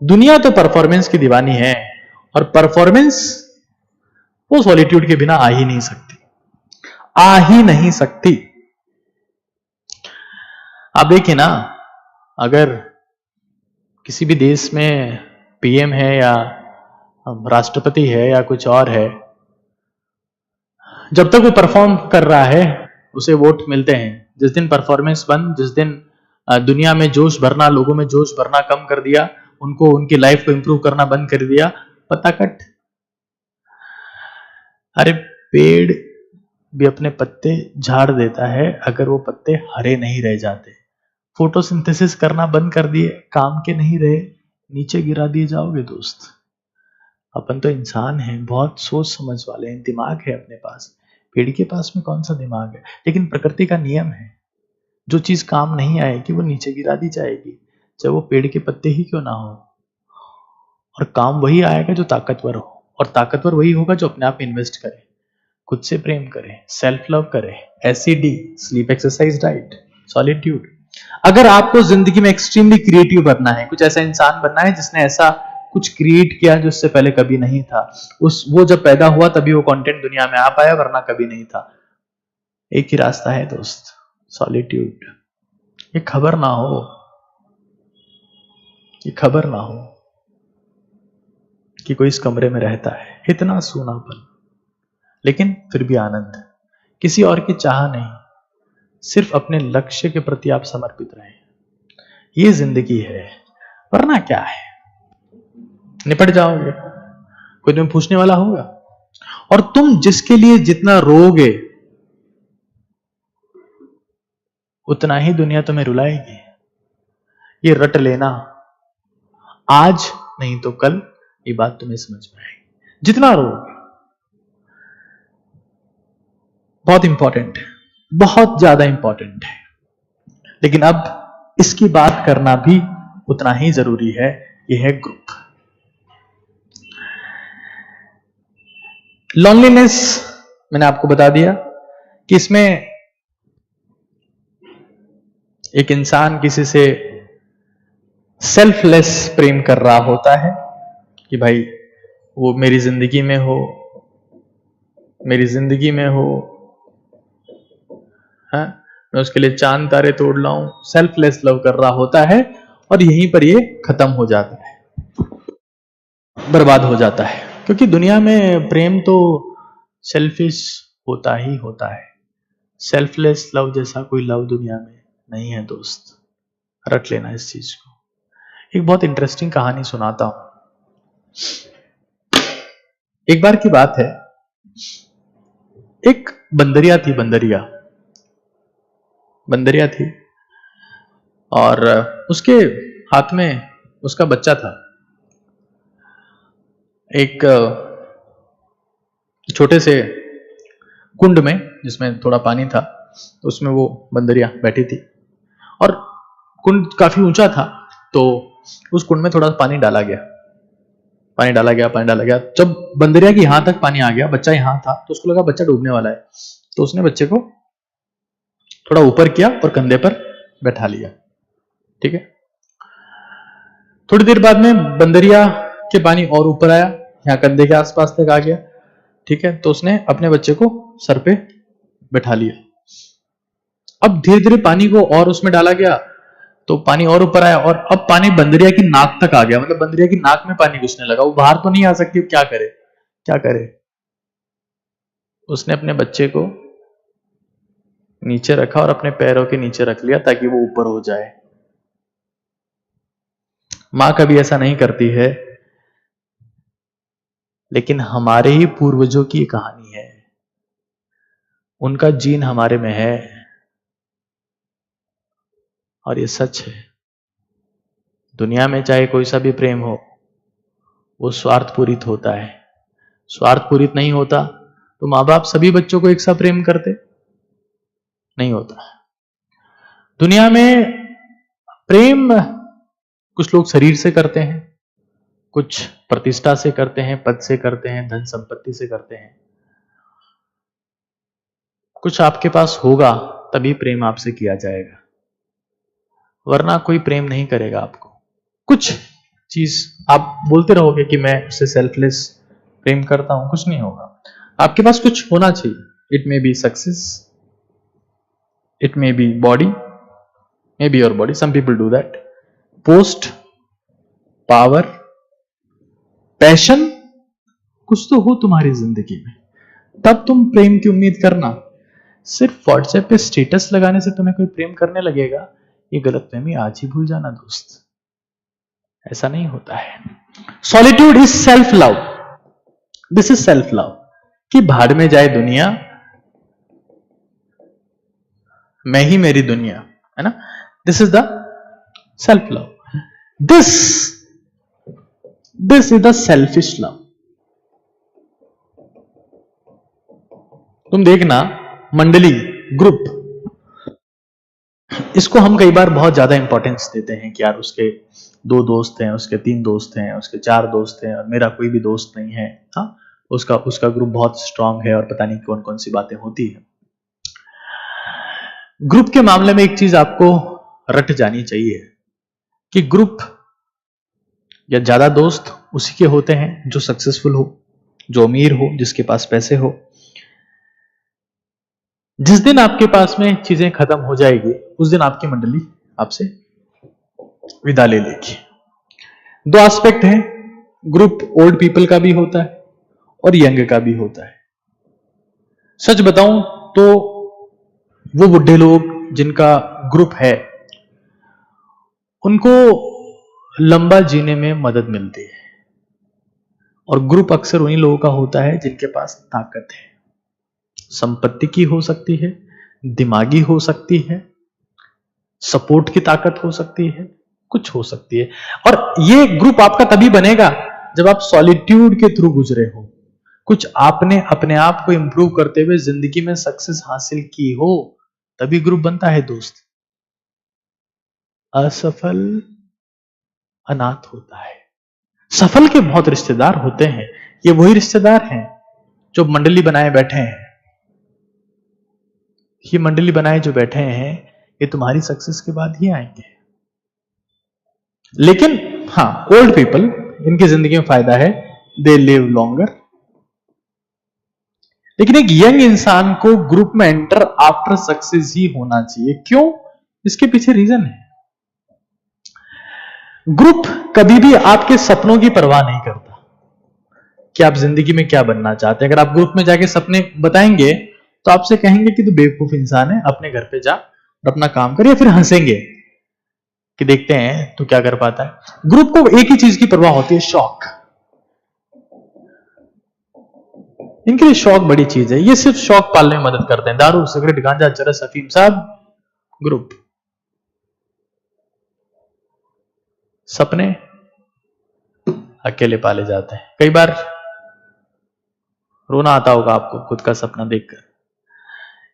दुनिया तो परफॉर्मेंस की दीवानी है, और परफॉर्मेंस वो सॉलिट्यूड के बिना आ ही नहीं सकती, आ ही नहीं सकती। आप देखिए ना, अगर किसी भी देश में पीएम है या राष्ट्रपति है या कुछ और है, जब तक वो परफॉर्म कर रहा है उसे वोट मिलते हैं। जिस दिन परफॉर्मेंस बंद, जिस दिन दुनिया में जोश भरना, लोगों में जोश भरना कम कर दिया, उनको उनकी लाइफ को इंप्रूव करना बंद कर दिया, पता कट। अरे पेड़ भी अपने पत्ते झाड़ देता है अगर वो पत्ते हरे नहीं रह जाते। फोटोसिंथेसिस करना बंद कर दिए, काम के नहीं रहे, नीचे गिरा दिए जाओगे दोस्त। अपन तो इंसान हैं, बहुत सोच समझ वाले हैं, दिमाग है अपने पास। पेड़ के पास में कौन सा दिमाग है? लेकिन प्रकृति का नियम है, जो चीज काम नहीं आएगी वो नीचे गिरा दी जाएगी, चाहे वो पेड़ के पत्ते ही क्यों ना हो। और काम वही आएगा जो ताकतवर हो, और ताकतवर वही होगा जो अपने आप इन्वेस्ट करे, खुद से प्रेम करे, सेल्फ लव करे, ACD, sleep, exercise, diet, solitude. अगर आपको जिंदगी में एक्सट्रीमली क्रिएटिव बनना है, कुछ ऐसा इंसान बनना है जिसने ऐसा कुछ क्रिएट किया जो इससे पहले कभी नहीं था, वो जब पैदा हुआ तभी वो कंटेंट दुनिया में आ पाया, वरना कभी नहीं था। एक ही रास्ता है दोस्त, सॉलिट्यूड। ये खबर ना हो, ये खबर ना हो कि कोई इस कमरे में रहता है, इतना सूनापन, लेकिन फिर भी आनंद। किसी और की चाह नहीं, सिर्फ अपने लक्ष्य के प्रति आप समर्पित रहें। ये जिंदगी है, वरना क्या है, निपट जाओगे, कोई तुम्हें पूछने वाला होगा। और तुम जिसके लिए जितना रोगे, उतना ही दुनिया तुम्हें रुलाएगी। ये रट लेना, आज नहीं तो कल ये बात तुम्हें समझ में आएगी। जितना रोगे, बहुत इंपॉर्टेंट है, बहुत ज्यादा इंपॉर्टेंट है। लेकिन अब इसकी बात करना भी उतना ही जरूरी है। यह है ग्रुप। लॉनलीनेस, मैंने आपको बता दिया कि इसमें एक इंसान किसी से सेल्फलेस प्रेम कर रहा होता है कि भाई वो मेरी जिंदगी में हो, मेरी जिंदगी में हो, हाँ, मैं उसके लिए चांद तारे तोड़ लाऊं। सेल्फलेस लव कर रहा होता है, और यहीं पर ये खत्म हो जाता है, बर्बाद हो जाता है। क्योंकि दुनिया में प्रेम तो सेल्फिश होता ही होता है। सेल्फलेस लव जैसा कोई लव दुनिया में नहीं है दोस्त, रट लेना इस चीज को। एक बहुत इंटरेस्टिंग कहानी सुनाता हूं। एक बार की बात है, एक बंदरिया थी, बंदरिया थी, और उसके हाथ में उसका बच्चा था। एक छोटे से कुंड में जिसमें थोड़ा पानी था, तो उसमें वो बंदरिया बैठी थी, और कुंड काफी ऊंचा था, तो उस कुंड में थोड़ा पानी डाला गया। जब बंदरिया की यहां तक पानी आ गया, बच्चा यहां था, तो उसको लगा बच्चा डूबने वाला है, तो उसने बच्चे को थोड़ा ऊपर किया और कंधे पर बैठा लिया। ठीक है। थोड़ी देर बाद में बंदरिया के पानी और ऊपर आया, यहां कंधे के आसपास तक आ गया। ठीक है। तो उसने अपने बच्चे को सर पे बैठा लिया। अब धीरे धीरे पानी को और उसमें डाला गया, तो पानी और ऊपर आया, और अब पानी बंदरिया की नाक तक आ गया। मतलब बंदरिया की नाक में पानी घुसने लगा। वो बाहर तो नहीं आ सकती, क्या करे। उसने अपने बच्चे को नीचे रखा और अपने पैरों के नीचे रख लिया ताकि वो ऊपर हो जाए। मां कभी ऐसा नहीं करती है, लेकिन हमारे ही पूर्वजों की कहानी है। उनका जीन हमारे में है, और ये सच है। दुनिया में चाहे कोई सा भी प्रेम हो, वो स्वार्थपूरित होता है। स्वार्थपूरित नहीं होता तो मां बाप सभी बच्चों को एक सा प्रेम करते? नहीं होता। दुनिया में प्रेम कुछ लोग शरीर से करते हैं, कुछ प्रतिष्ठा से करते हैं, पद से करते हैं, धन संपत्ति से करते हैं। कुछ आपके पास होगा तभी प्रेम आपसे किया जाएगा, वरना कोई प्रेम नहीं करेगा आपको। कुछ चीज आप बोलते रहोगे कि मैं उससे सेल्फलेस प्रेम करता हूं, कुछ नहीं होगा। आपके पास कुछ होना चाहिए। It may be success, it may be body, may be your body, some people do that, post, power, passion, कुछ तो हो तुम्हारी जिंदगी में, तब तुम प्रेम की उम्मीद करना। सिर्फ व्हाट्सएप पे स्टेटस लगाने से तुम्हें कोई प्रेम करने लगेगा, ये गलतफहमी आज ही भूल जाना दोस्त। ऐसा नहीं होता है। Solitude is self love. This is self love. कि भाड़ में जाए दुनिया, मैं ही मेरी दुनिया, है ना। This is the self love. This is the selfish love. तुम देखना, मंडली, ग्रुप, इसको हम कई बार बहुत ज्यादा इंपॉर्टेंस देते हैं कि यार उसके 2 दोस्त हैं, उसके 3 दोस्त हैं, उसके 4 दोस्त हैं, और मेरा कोई भी दोस्त नहीं है। हाँ, उसका ग्रुप बहुत स्ट्रांग है और पता नहीं कौन कौन सी बातें होती है। ग्रुप के मामले में एक चीज आपको रट जानी चाहिए कि ग्रुप या ज्यादा दोस्त उसी के होते हैं जो सक्सेसफुल हो, जो अमीर हो, जिसके पास पैसे हो। जिस दिन आपके पास में चीजें खत्म हो जाएगी, उस दिन आपकी मंडली आपसे विदा ले लेगी। 2 एस्पेक्ट हैं। ग्रुप ओल्ड पीपल का भी होता है और यंग का भी होता है। सच बताऊं तो वो बुढ़े लोग जिनका ग्रुप है, उनको लंबा जीने में मदद मिलती है, और ग्रुप अक्सर उन्हीं लोगों का होता है जिनके पास ताकत है। संपत्ति की हो सकती है, दिमागी हो सकती है, सपोर्ट की ताकत हो सकती है, कुछ हो सकती है। और ये ग्रुप आपका तभी बनेगा जब आप सॉलिट्यूड के थ्रू गुजरे हो, कुछ आपने अपने आप को इंप्रूव करते हुए जिंदगी में सक्सेस हासिल की हो, तभी ग्रुप बनता है दोस्त। असफल अनाथ होता है। सफल के बहुत रिश्तेदार होते हैं। ये वही रिश्तेदार हैं जो मंडली बनाए बैठे हैं। ये मंडली बनाए जो बैठे हैं, ये तुम्हारी सक्सेस के बाद ही आएंगे। लेकिन हाँ, ओल्ड पीपल, इनकी जिंदगी में फायदा है, दे लिव लॉन्गर। लेकिन एक यंग इंसान को ग्रुप में एंटर आफ्टर सक्सेस ही होना चाहिए। क्यों? इसके पीछे रीजन है। ग्रुप कभी भी आपके सपनों की परवाह नहीं करता। कि आप जिंदगी में क्या बनना चाहते हैं। अगर आप ग्रुप में जाके सपने बताएंगे तो आपसे कहेंगे कि तू बेवकूफ इंसान है, अपने घर पे जा और अपना काम कर, या फिर हंसेंगे कि देखते हैं तू क्या कर पाता है। ग्रुप को एक ही चीज की परवाह होती है, शौक। इनके लिए शौक बड़ी चीज है, ये सिर्फ शौक पालने में मदद करते हैं। दारू, सिगरेट, गांजा, चरस, अफीम, सब ग्रुप। सपने अकेले पाले जाते हैं। कई बार रोना आता होगा आपको खुद का सपना देखकर।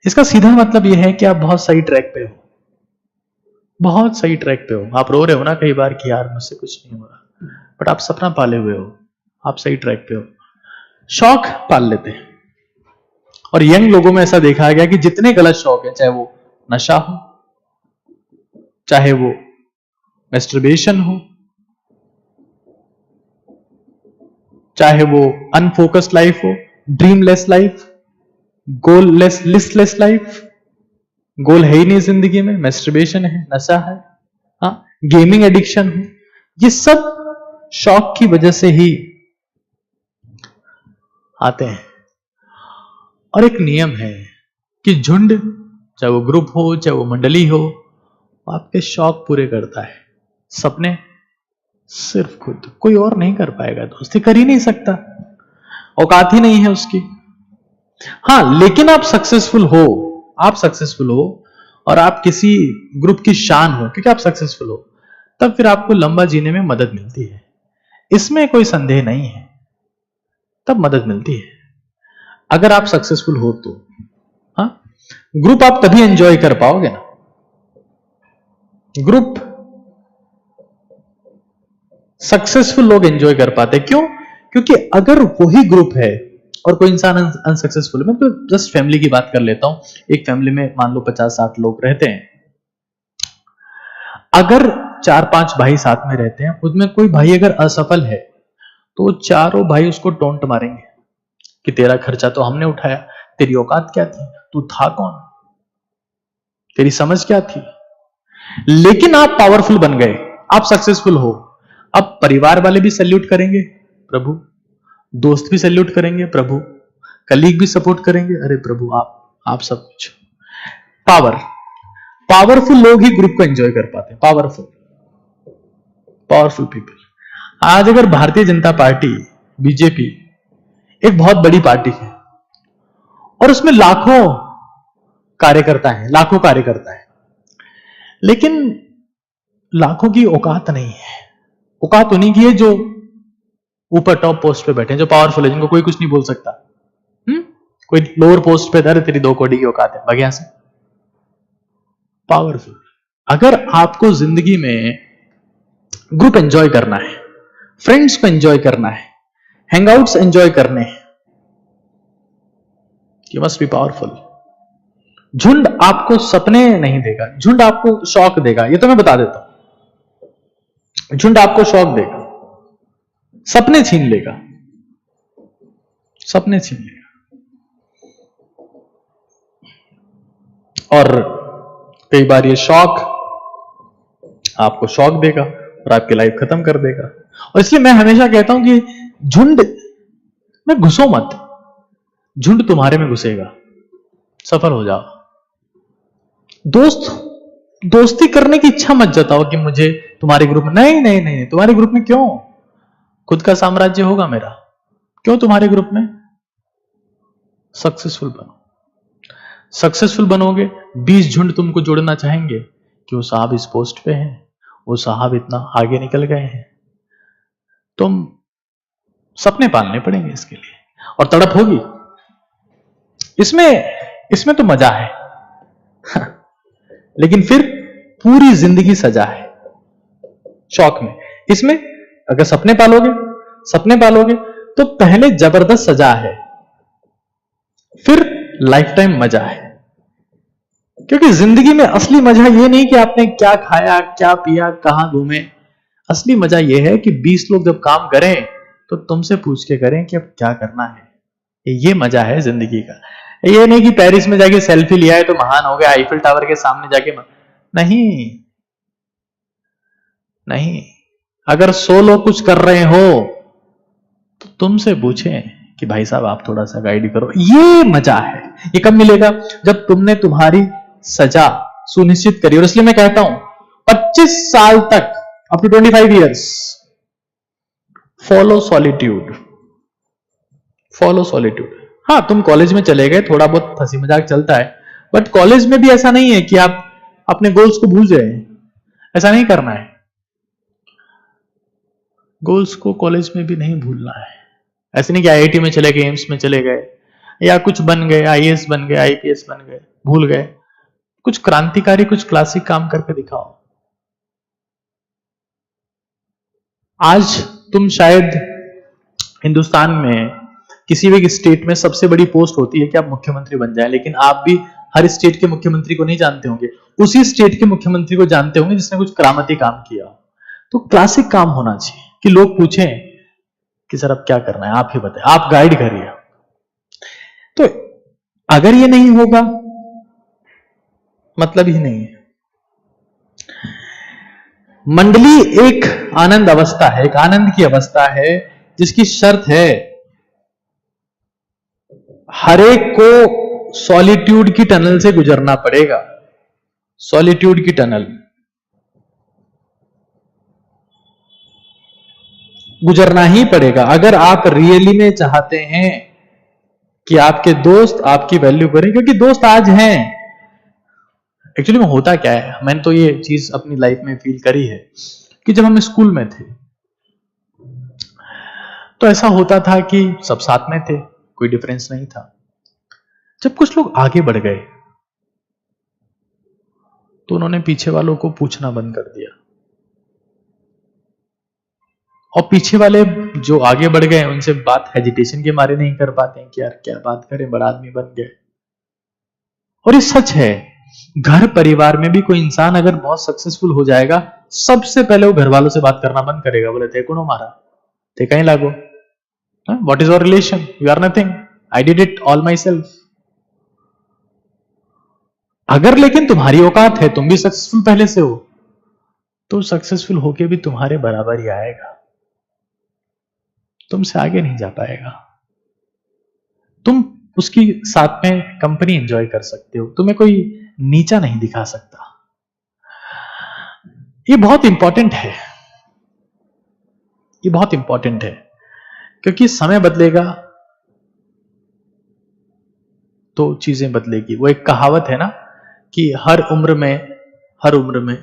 इसका सीधा मतलब यह है कि आप बहुत सही ट्रैक पे हो, बहुत सही ट्रैक पे हो। आप रो रहे हो ना कई बार कि यार मुझसे कुछ नहीं हो रहा, बट आप सपना पाले हुए हो, आप सही ट्रैक पे हो। शौक पाल लेते हैं। और यंग लोगों में ऐसा देखा गया कि जितने गलत शौक है, चाहे वो नशा हो, चाहे वो मैस्टरबेशन हो, चाहे वो अनफोकस्ड लाइफ हो, dreamless life, goalless, listless life, goal है ही नहीं जिंदगी में, मैस्टरबेशन है, नशा है, हाँ, गेमिंग एडिक्शन हो, ये सब शौक की वजह से ही आते हैं। और एक नियम है कि झुंड, चाहे वो ग्रुप हो, चाहे वो मंडली हो, आपके शौक पूरे करता है। सपने सिर्फ खुद, कोई और नहीं कर पाएगा। दोस्ती कर ही नहीं सकता, औकात ही नहीं है उसकी। हाँ, लेकिन आप सक्सेसफुल हो, आप सक्सेसफुल हो और आप किसी ग्रुप की शान हो क्योंकि आप सक्सेसफुल हो, तब फिर आपको लंबा जीने में मदद मिलती है, इसमें कोई संदेह नहीं है। तब मदद मिलती है अगर आप सक्सेसफुल हो तो। हाँ, ग्रुप आप तभी एंजॉय कर पाओगे ना। ग्रुप सक्सेसफुल लोग एंजॉय कर पाते हैं। क्यों? क्योंकि अगर वही ग्रुप है और कोई इंसान अनसक्सेसफुल है, मैं तो जस्ट फैमिली की बात कर लेता हूं। एक फैमिली में मान लो 50-60 लोग रहते हैं। अगर 4-5 भाई साथ में रहते हैं, उसमें कोई भाई अगर असफल है तो चारों भाई उसको टोंट मारेंगे कि तेरा खर्चा तो हमने उठाया, तेरी औकात क्या थी, तू था कौन, तेरी समझ क्या थी। लेकिन आप पावरफुल बन गए, आप सक्सेसफुल हो, अब परिवार वाले भी सैल्यूट करेंगे, प्रभु, दोस्त भी सैल्यूट करेंगे, प्रभु, कलीग भी सपोर्ट करेंगे, अरे प्रभु आप सब कुछ। पावरफुल लोग ही ग्रुप को एंजॉय कर पाते हैं। Powerful people. आज अगर भारतीय जनता पार्टी, बीजेपी एक बहुत बड़ी पार्टी है और उसमें लाखों कार्यकर्ता है, लेकिन लाखों की औकात नहीं है। औकात उन्हीं की है जो ऊपर टॉप पोस्ट पे बैठे हैं, जो पावरफुल है, जिनको कोई कुछ नहीं बोल सकता। कोई लोअर पोस्ट पे था, तेरी 2 कौड़ी की औकात है, भग यहां से। पावरफुल। अगर आपको जिंदगी में ग्रुप एंजॉय करना है, फ्रेंड्स को एंजॉय करना है, हैंगआउट्स एंजॉय करने हैं, यू मस्ट बी पावरफुल। झुंड आपको सपने नहीं देगा, झुंड आपको शौक देगा, ये तो मैं बता देता हूं। झुंड आपको शौक देगा, सपने छीन लेगा, सपने छीन लेगा। और कई बार ये शौक आपको शौक देगा और आपकी लाइफ खत्म कर देगा। और इसलिए मैं हमेशा कहता हूं कि झुंड में घुसो मत, झुंड तुम्हारे में घुसेगा, सफल हो जाओ। दोस्ती करने की इच्छा मत जताओ कि मुझे तुम्हारे ग्रुप में, नहीं, तुम्हारे ग्रुप में क्यों, खुद का साम्राज्य होगा मेरा, क्यों तुम्हारे ग्रुप में। सक्सेसफुल बनो, सक्सेसफुल बनोगे, 20 झुंड तुमको जोड़ना चाहेंगे कि वो साहब इस पोस्ट पे हैं, वो साहब इतना आगे निकल गए हैं। तुम सपने पालने पड़ेंगे इसके लिए, और तड़प होगी। इसमें तो मजा है लेकिन फिर पूरी जिंदगी सजा है शौक में। इसमें अगर सपने पालोगे तो पहले जबरदस्त सजा है, फिर लाइफ टाइम मजा है। क्योंकि जिंदगी में असली मजा यह नहीं कि आपने क्या खाया, क्या पिया, कहां घूमे। असली मजा यह है कि 20 लोग जब काम करें तो तुमसे पूछ के करें कि अब क्या करना है। ये मजा है जिंदगी का। ये नहीं कि पेरिस में जाके सेल्फी लिया है तो महान हो गया, आईफिल टावर के सामने जाके नहीं। अगर 100 लोग कुछ कर रहे हो तो तुमसे पूछें कि भाई साहब आप थोड़ा सा गाइड करो, ये मजा है। ये कब मिलेगा? जब तुमने तुम्हारी सजा सुनिश्चित करी। और इसलिए मैं कहता हूं 25 साल तक, up to 25 years, follow solitude, follow solitude. हाँ, तुम कॉलेज में चले गए, थोड़ा बहुत हंसी मजाक चलता है, बट कॉलेज में भी ऐसा नहीं है कि आप अपने गोल्स को भूल जाए। ऐसा नहीं करना है। गोल्स को कॉलेज में भी नहीं भूलना है। ऐसे नहीं कि आईआईटी में चले गए, एम्स में चले गए, या कुछ बन गए, आईएएस बन गए, आईपीएस बन गए, भूल गए। कुछ क्रांतिकारी, कुछ क्लासिक काम करके दिखाओ। आज तुम शायद हिंदुस्तान में किसी भी स्टेट में सबसे बड़ी पोस्ट होती है कि आप मुख्यमंत्री बन जाएं, लेकिन आप भी हर स्टेट के मुख्यमंत्री को नहीं जानते होंगे, उसी स्टेट के मुख्यमंत्री को जानते होंगे जिसने कुछ करामती काम किया। तो क्लासिक काम होना चाहिए कि लोग पूछें कि सर अब क्या करना है, आप ही बताएं, आप गाइड करिए। तो अगर ये नहीं होगा, मतलब ही नहीं है। मंडली एक आनंद अवस्था है, एक आनंद की अवस्था है, जिसकी शर्त है हर एक को सॉलिट्यूड की टनल से गुजरना पड़ेगा। सॉलिट्यूड की टनल गुजरना ही पड़ेगा अगर आप रियली में चाहते हैं कि आपके दोस्त आपकी वैल्यू करें। क्योंकि दोस्त आज हैं, एक्चुअली में होता क्या है, मैंने तो ये चीज अपनी लाइफ में फील करी है कि जब हम स्कूल में थे तो ऐसा होता था कि सब साथ में थे, कोई डिफरेंस नहीं था। जब कुछ लोग आगे बढ़ गए तो उन्होंने पीछे वालों को पूछना बंद कर दिया, और पीछे वाले जो आगे बढ़ गए उनसे बात हेजिटेशन के मारे नहीं कर पाते हैं कि यार क्या बात करें, बड़ा आदमी बन गए। और ये सच है, घर परिवार में भी कोई इंसान अगर बहुत सक्सेसफुल हो जाएगा, सबसे पहले वो घर वालों से बात करना बंद करेगा। बोले थे कौन मारा, थे कहीं लागो, what is our relation, you are nothing, I did it all myself. अगर लेकिन तुम्हारी औकात है, तुम भी सक्सेसफुल पहले से हो, तो सक्सेसफुल होके भी तुम्हारे बराबर ही आएगा, तुमसे आगे नहीं जा पाएगा। तुम उसकी साथ में कंपनी एंजॉय कर सकते हो, तुम्हें कोई नीचा नहीं दिखा सकता। ये बहुत इंपॉर्टेंट है, ये बहुत इंपॉर्टेंट है, क्योंकि समय बदलेगा तो चीजें बदलेगी। वो एक कहावत है ना कि हर उम्र में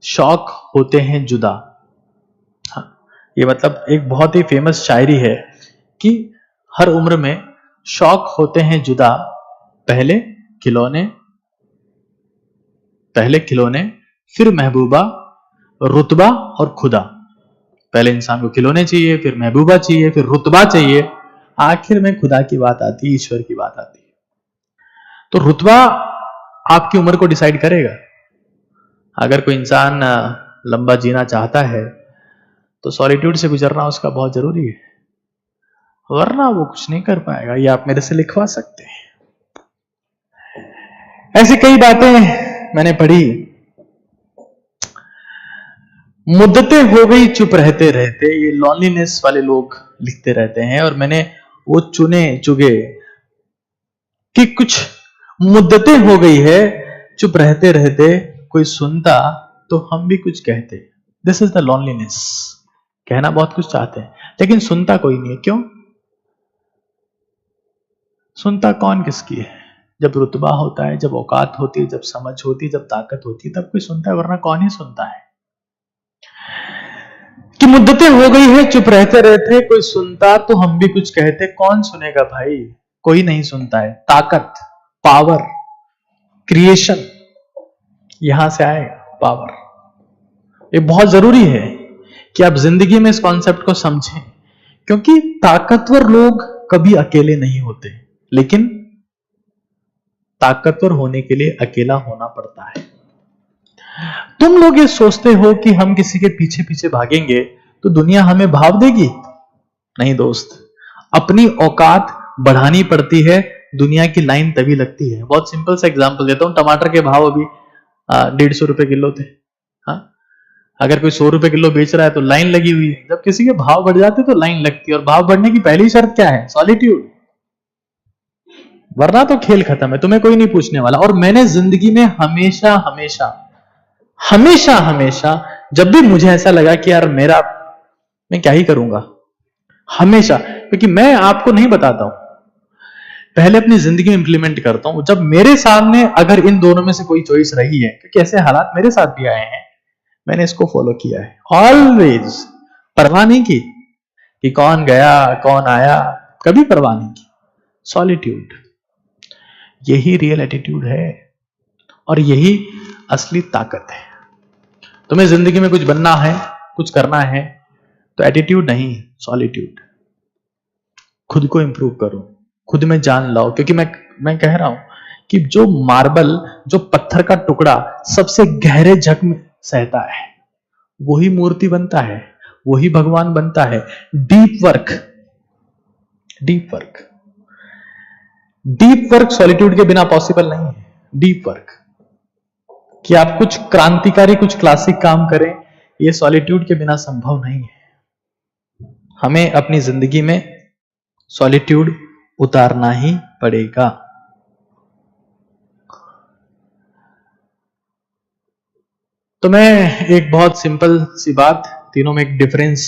शौक होते हैं जुदा। हाँ, ये मतलब एक बहुत ही फेमस शायरी है कि हर उम्र में शौक होते हैं जुदा, पहले खिलौने, फिर महबूबा, रुतबा और खुदा। पहले इंसान को खिलौने चाहिए, फिर महबूबा चाहिए, फिर रुतबा चाहिए, आखिर में खुदा की बात आती है, ईश्वर की बात आती है। तो रुतबा आपकी उम्र को डिसाइड करेगा। अगर कोई इंसान लंबा जीना चाहता है तो सॉलिट्यूड से गुजरना उसका बहुत जरूरी है, वरना वो कुछ नहीं कर पाएगा। ये आप मेरे से लिखवा सकते हैं। ऐसी कई बातें मैंने पढ़ी, मुद्दतें हो गई चुप रहते रहते, ये लॉनलीनेस वाले लोग लिखते रहते हैं, और मैंने वो चुगे कि कुछ मुद्दतें हो गई है चुप रहते रहते, कोई सुनता तो हम भी कुछ कहते। This is the loneliness. कहना बहुत कुछ चाहते हैं लेकिन सुनता कोई नहीं है। क्यों? सुनता कौन किसकी है? जब रुतबा होता है, जब औकात होती है, जब समझ होती है, जब ताकत होती है, तब कोई सुनता है, वरना कौन ही सुनता है। कि मुद्दतें हो गई है चुप रहते रहते, कोई सुनता तो हम भी कुछ कहते। कौन सुनेगा भाई? कोई नहीं सुनता है। ताकत, पावर, क्रिएशन, यहां से आएगा पावर। ये बहुत जरूरी है कि आप जिंदगी में इस कॉन्सेप्ट को समझें, क्योंकि ताकतवर लोग कभी अकेले नहीं होते, लेकिन ताकतवर होने के लिए अकेला होना पड़ता है। तुम लोग ये सोचते हो कि हम किसी के पीछे पीछे भागेंगे तो दुनिया हमें भाव देगी। नहीं दोस्त, अपनी औकात बढ़ानी पड़ती है, दुनिया की लाइन तभी लगती है। बहुत सिंपल सा एग्जांपल देता हूं, टमाटर के भाव अभी 150 रुपए किलो थे। हाँ, अगर कोई 100 रुपए किलो बेच रहा है तो लाइन लगी हुई है, जब किसी के भाव बढ़ जाते तो लाइन लगती है। और भाव बढ़ने की पहली शर्त क्या है? सॉलिट्यूड, वरना तो खेल खत्म है, तुम्हें कोई नहीं पूछने वाला। और मैंने जिंदगी में हमेशा हमेशा हमेशा हमेशा जब भी मुझे ऐसा लगा कि यार मैं क्या ही करूंगा, हमेशा, क्योंकि मैं आपको नहीं बताता हूं, पहले अपनी जिंदगी में इंप्लीमेंट करता हूं। जब मेरे सामने अगर इन दोनों में से कोई चॉइस रही है, क्योंकि ऐसे हालात मेरे साथ भी आए हैं, मैंने इसको फॉलो किया है। ऑलवेज परवाह नहीं की कि कौन गया कौन आया, कभी परवाह नहीं की। सॉलिट्यूड, यही रियल एटीट्यूड है और यही असली ताकत है। तुम्हें जिंदगी में कुछ बनना है, कुछ करना है, तो एटीट्यूड नहीं, सॉलिट्यूड। खुद को इंप्रूव करो, खुद में जान लाओ। क्योंकि मैं कह रहा हूं कि जो मार्बल, जो पत्थर का टुकड़ा सबसे गहरे जख्म सहता है, वही मूर्ति बनता है, वही भगवान बनता है। Deep work, deep work, deep work solitude के बिना पॉसिबल नहीं है। डीप वर्क, कि आप कुछ क्रांतिकारी, कुछ क्लासिक काम करें, यह सॉलिट्यूड के बिना संभव नहीं है। हमें अपनी जिंदगी में सॉलिट्यूड उतारना ही पड़ेगा। तो मैं एक बहुत सिंपल सी बात, तीनों में एक डिफरेंस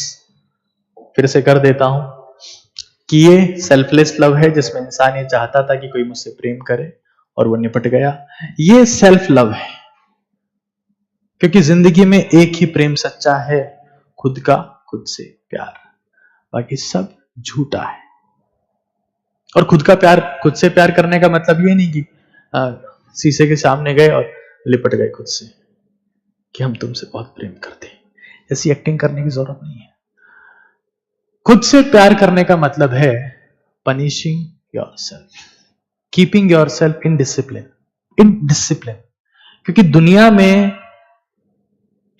फिर से कर देता हूं कि ये सेल्फलेस लव है, जिसमें इंसान ये चाहता था कि कोई मुझसे प्रेम करे और वो निपट गया। ये सेल्फ लव है, क्योंकि जिंदगी में एक ही प्रेम सच्चा है, खुद का, खुद से प्यार। बाकी सब झूठा है। और खुद का प्यार, खुद से प्यार करने का मतलब ये नहीं कि शीशे के सामने गए और लिपट गए खुद से कि हम तुमसे बहुत प्रेम करते हैं। ऐसी एक्टिंग करने की जरूरत नहीं है। खुद से प्यार करने का मतलब है punishing yourself, keeping yourself in discipline, in discipline. क्योंकि दुनिया में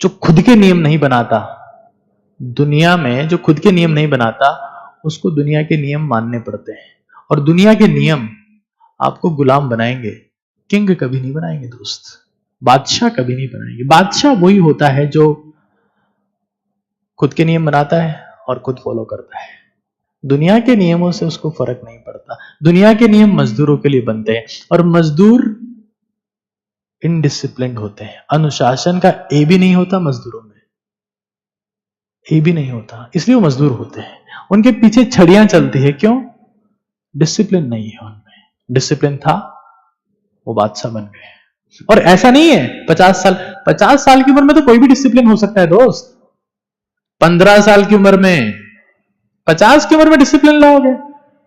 जो खुद के नियम नहीं बनाता, दुनिया में जो खुद के नियम नहीं बनाता, उसको दुनिया के नियम मानने पड़ते हैं। और दुनिया के नियम आपको गुलाम बनाएंगे, किंग कभी नहीं बनाएंगे दोस्त, बादशाह कभी नहीं बनाएंगे। बादशाह वही होता है जो खुद के नियम बनाता है और खुद फॉलो करता है। दुनिया के नियमों से उसको फर्क नहीं पड़ता। दुनिया के नियम मजदूरों के लिए बनते हैं और मजदूर इनडिसिप्लिन्ड होते हैं। अनुशासन का ए भी नहीं होता मजदूरों में, ए भी नहीं होता, इसलिए वो मजदूर होते हैं। उनके पीछे छड़ियां चलती है, क्यों? डिसिप्लिन नहीं है उनमें। डिसिप्लिन था, वो बादशाह बन गए। और ऐसा नहीं है 50 साल की उम्र में तो कोई भी डिसिप्लिन हो सकता है दोस्त। 15 साल की उम्र में, 50 की उम्र में डिसिप्लिन लाओगे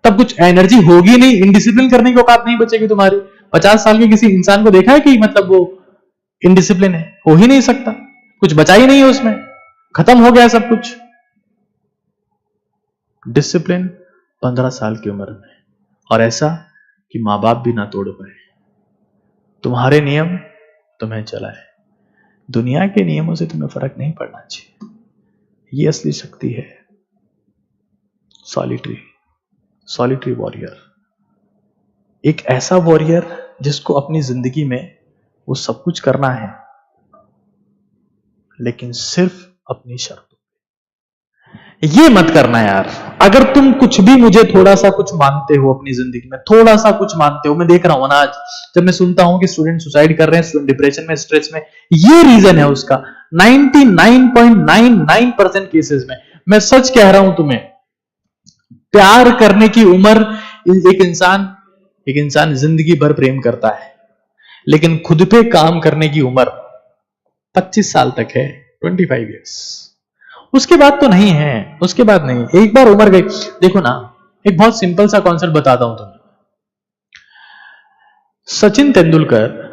तब कुछ एनर्जी होगी नहीं, इनडिसिप्लिन करने की औकात नहीं बचेगी तुम्हारी। 50 साल के किसी इंसान को देखा है कि मतलब वो इनडिसिप्लिन है? हो ही नहीं सकता, कुछ बचा ही नहीं है उसमें, खत्म हो गया सब कुछ। डिसिप्लिन 15 साल की उम्र में, और ऐसा कि मां बाप भी ना तोड़ पाए। तुम्हारे नियम तुम्हें चलाए, दुनिया के नियमों से तुम्हें फर्क नहीं पड़ना चाहिए। ये असली शक्ति है, सॉलिटरी वॉरियर। एक ऐसा वॉरियर जिसको अपनी जिंदगी में वो सब कुछ करना है, लेकिन सिर्फ अपनी शर्तों पे। ये मत करना यार। अगर तुम कुछ भी, मुझे थोड़ा सा कुछ मानते हो अपनी जिंदगी में, थोड़ा सा कुछ मानते हो, मैं देख रहा हूं ना आज जब मैं सुनता हूं कि स्टूडेंट सुसाइड कर रहे हैं, स्टूडेंट डिप्रेशन में, स्ट्रेस में, ये रीजन है उसका 99.99% केसेस में। मैं सच कह रहा हूं तुम्हें, प्यार करने की उम्र, एक इंसान जिंदगी भर प्रेम करता है, लेकिन खुद पे काम करने की उम्र 25 साल तक है, 25 ईयर्स। उसके बाद तो नहीं है, उसके बाद नहीं। एक बार उम्र गई। देखो ना, एक बहुत सिंपल सा कॉन्सेप्ट बताता हूं तुम्हें। सचिन तेंदुलकर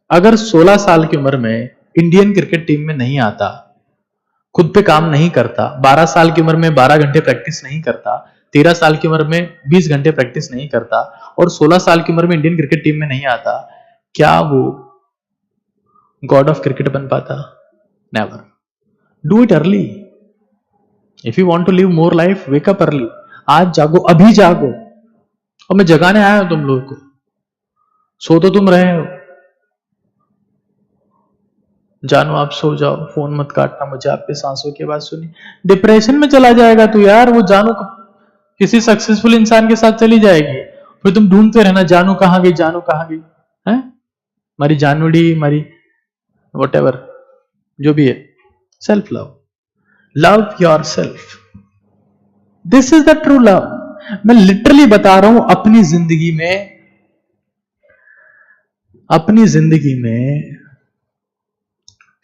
अगर 16 साल की उम्र में इंडियन क्रिकेट टीम में नहीं आता, खुद पे काम नहीं करता, 12 साल की उम्र में 12 घंटे प्रैक्टिस नहीं करता, 13 साल की उम्र में 20 घंटे प्रैक्टिस नहीं करता, और 16 साल की उम्र में इंडियन क्रिकेट टीम में नहीं आता, क्या वो गॉड ऑफ क्रिकेट बन पाता? Never. Do it early. If you want to live more life, wake up early. आज जागो, अभी जागो। और मैं जगाने आया हूं तुम लोगों को। सो तो तुम रहे हो, जानू आप सो जाओ, फोन मत काटना, मुझे आपके सांसों की आवाज सुनी। डिप्रेशन में चला जाएगा तू यार। वो जानू किसी सक्सेसफुल इंसान के साथ चली जाएगी, फिर तुम ढूंढते रहना जानू कहां गई, जानू कहां गई है। हमारी जानूड़ी, हमारी वट एवर जो भी है। Self love, love your self, this is the true love. मैं लिटरली बता रहा हूं, अपनी जिंदगी में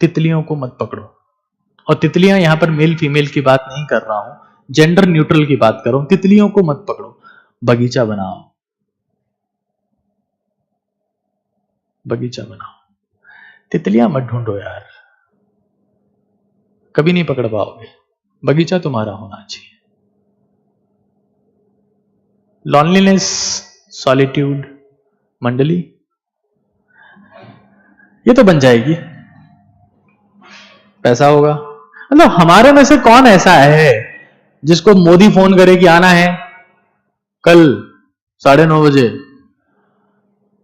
तितलियों को मत पकड़ो। और तितलियां यहां पर मेल फीमेल की बात नहीं कर रहा हूं, जेंडर न्यूट्रल की बात कर रहा हूं। तितलियों को मत पकड़ो, बगीचा बनाओ, बगीचा बनाओ। तितलियां मत ढूंढो यार, कभी नहीं पकड़ पाओगे। बगीचा तुम्हारा होना चाहिए। लॉनलीनेस, सॉलिट्यूड, मंडली, ये तो बन जाएगी, पैसा होगा। मतलब हमारे में से कौन ऐसा है जिसको मोदी फोन करे कि आना है कल 9:30 बजे,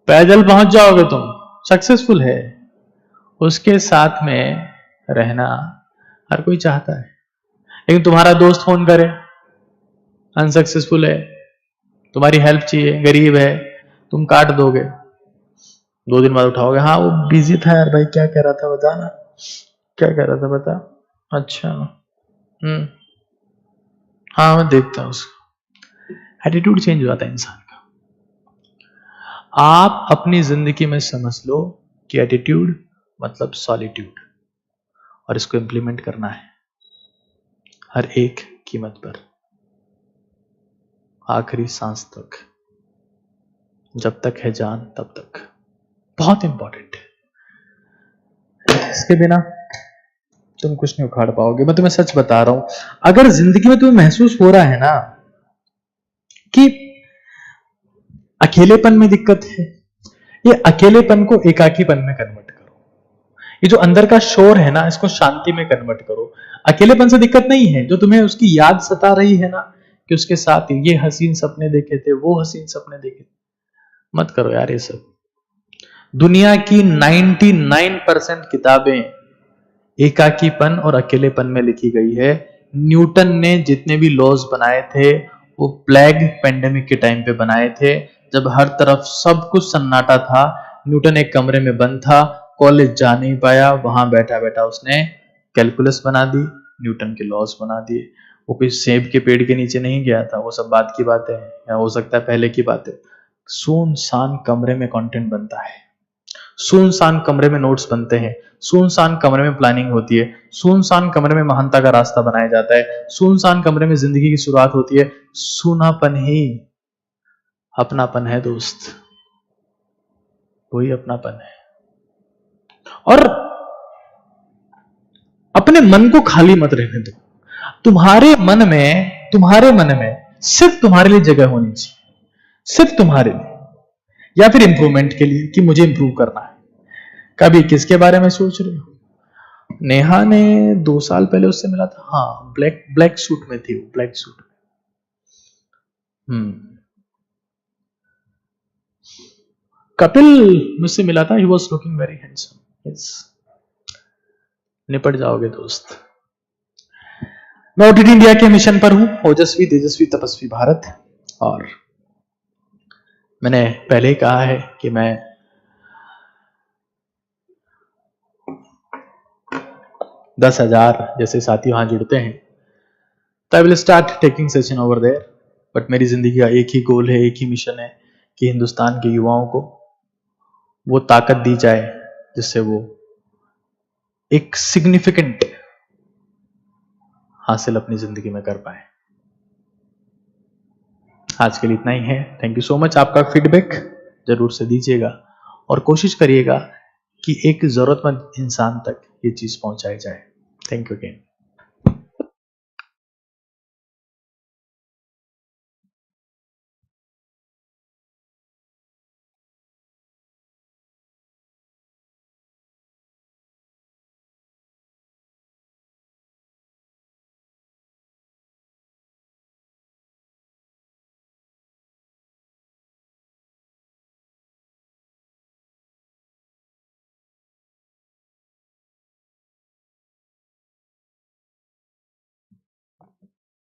पैदल पहुंच जाओगे तुम, सक्सेसफुल है। उसके साथ में रहना हर कोई चाहता है। लेकिन तुम्हारा दोस्त फोन करे, अनसक्सेसफुल है, तुम्हारी हेल्प चाहिए, गरीब है, तुम काट दोगे, 2 दिन बाद उठाओगे, हाँ वो बिजी था यार भाई, क्या कह रहा था बता ना, क्या कह रहा था बता, अच्छा हाँ मैं देखता हूं उसको। एटीट्यूड चेंज हुआ था इंसान का। आप अपनी जिंदगी में समझ लो कि एटीट्यूड मतलब सॉलिट्यूड, और इसको इंप्लीमेंट करना है हर एक कीमत पर, आखिरी सांस तक, जब तक है जान तब तक। बहुत इंपॉर्टेंट है, इसके बिना तुम कुछ नहीं उखाड़ पाओगे। मैं तुम्हें सच बता रहा हूं, अगर जिंदगी में तुम्हें महसूस हो रहा है ना कि अकेलेपन में दिक्कत है, ये अकेलेपन को एकाकीपन में कन्वर्ट करो। ये जो अंदर का शोर है ना, इसको शांति में कन्वर्ट करो। अकेलेपन से दिक्कत नहीं है, जो तुम्हें उसकी याद सता रही है ना कि उसके साथ ये हसीन सपने देखे थे, वो हसीन सपने देखे, मत करो यार ये सब। दुनिया की 99% किताबें एकाकीपन और अकेलेपन में लिखी गई है। न्यूटन ने जितने भी लॉज बनाए थे वो प्लेग पेंडेमिक के टाइम पे बनाए थे, जब हर तरफ सब कुछ सन्नाटा था। न्यूटन एक कमरे में बंद था, कॉलेज जा नहीं पाया, वहां बैठा बैठा उसने कैलकुलस बना दी, न्यूटन के लॉज बना दिए। वो कोई सेब के पेड़ के नीचे नहीं गया था, वो सब बाद की बातें हैं, या हो सकता है पहले की बातें। सुनसान कमरे में कंटेंट बनता है, सुनसान कमरे में नोट्स बनते हैं, सुनसान कमरे में प्लानिंग होती है, सुनसान कमरे में महानता का रास्ता बनाया जाता है, सुनसान कमरे में जिंदगी की शुरुआत होती है। सूनापन ही अपनापन है दोस्त, वही अपनापन है। और अपने मन को खाली मत रहने दो। तुम्हारे मन में सिर्फ तुम्हारे लिए जगह होनी चाहिए, सिर्फ तुम्हारे लिए, या फिर इंप्रूवमेंट के लिए कि मुझे इंप्रूव करना है। कभी किसके बारे में सोच रहे हो? नेहा ने 2 साल पहले उससे मिला था, हाँ ब्लैक सूट में थी वो, ब्लैक सूट में। कपिल मुझसे मिला था, he was looking very handsome. Yes, निपट जाओगे दोस्त। मैं ओटीटी इंडिया के मिशन पर हूं, ओजस्वी तेजस्वी तपस्वी भारत। और मैंने पहले ही कहा है कि मैं 10,000 जैसे साथी वहां जुड़ते हैं तो I will start taking session over there. But मेरी जिंदगी का एक ही गोल है, एक ही मिशन है कि हिंदुस्तान के युवाओं को वो ताकत दी जाए जिससे वो एक सिग्निफिकेंट हासिल अपनी जिंदगी में कर पाए। आज के लिए इतना ही है। Thank you so much. आपका फीडबैक जरूर से दीजिएगा और कोशिश करिएगा कि एक जरूरतमंद इंसान तक ये चीज पहुंचाई जाए। Thank you again.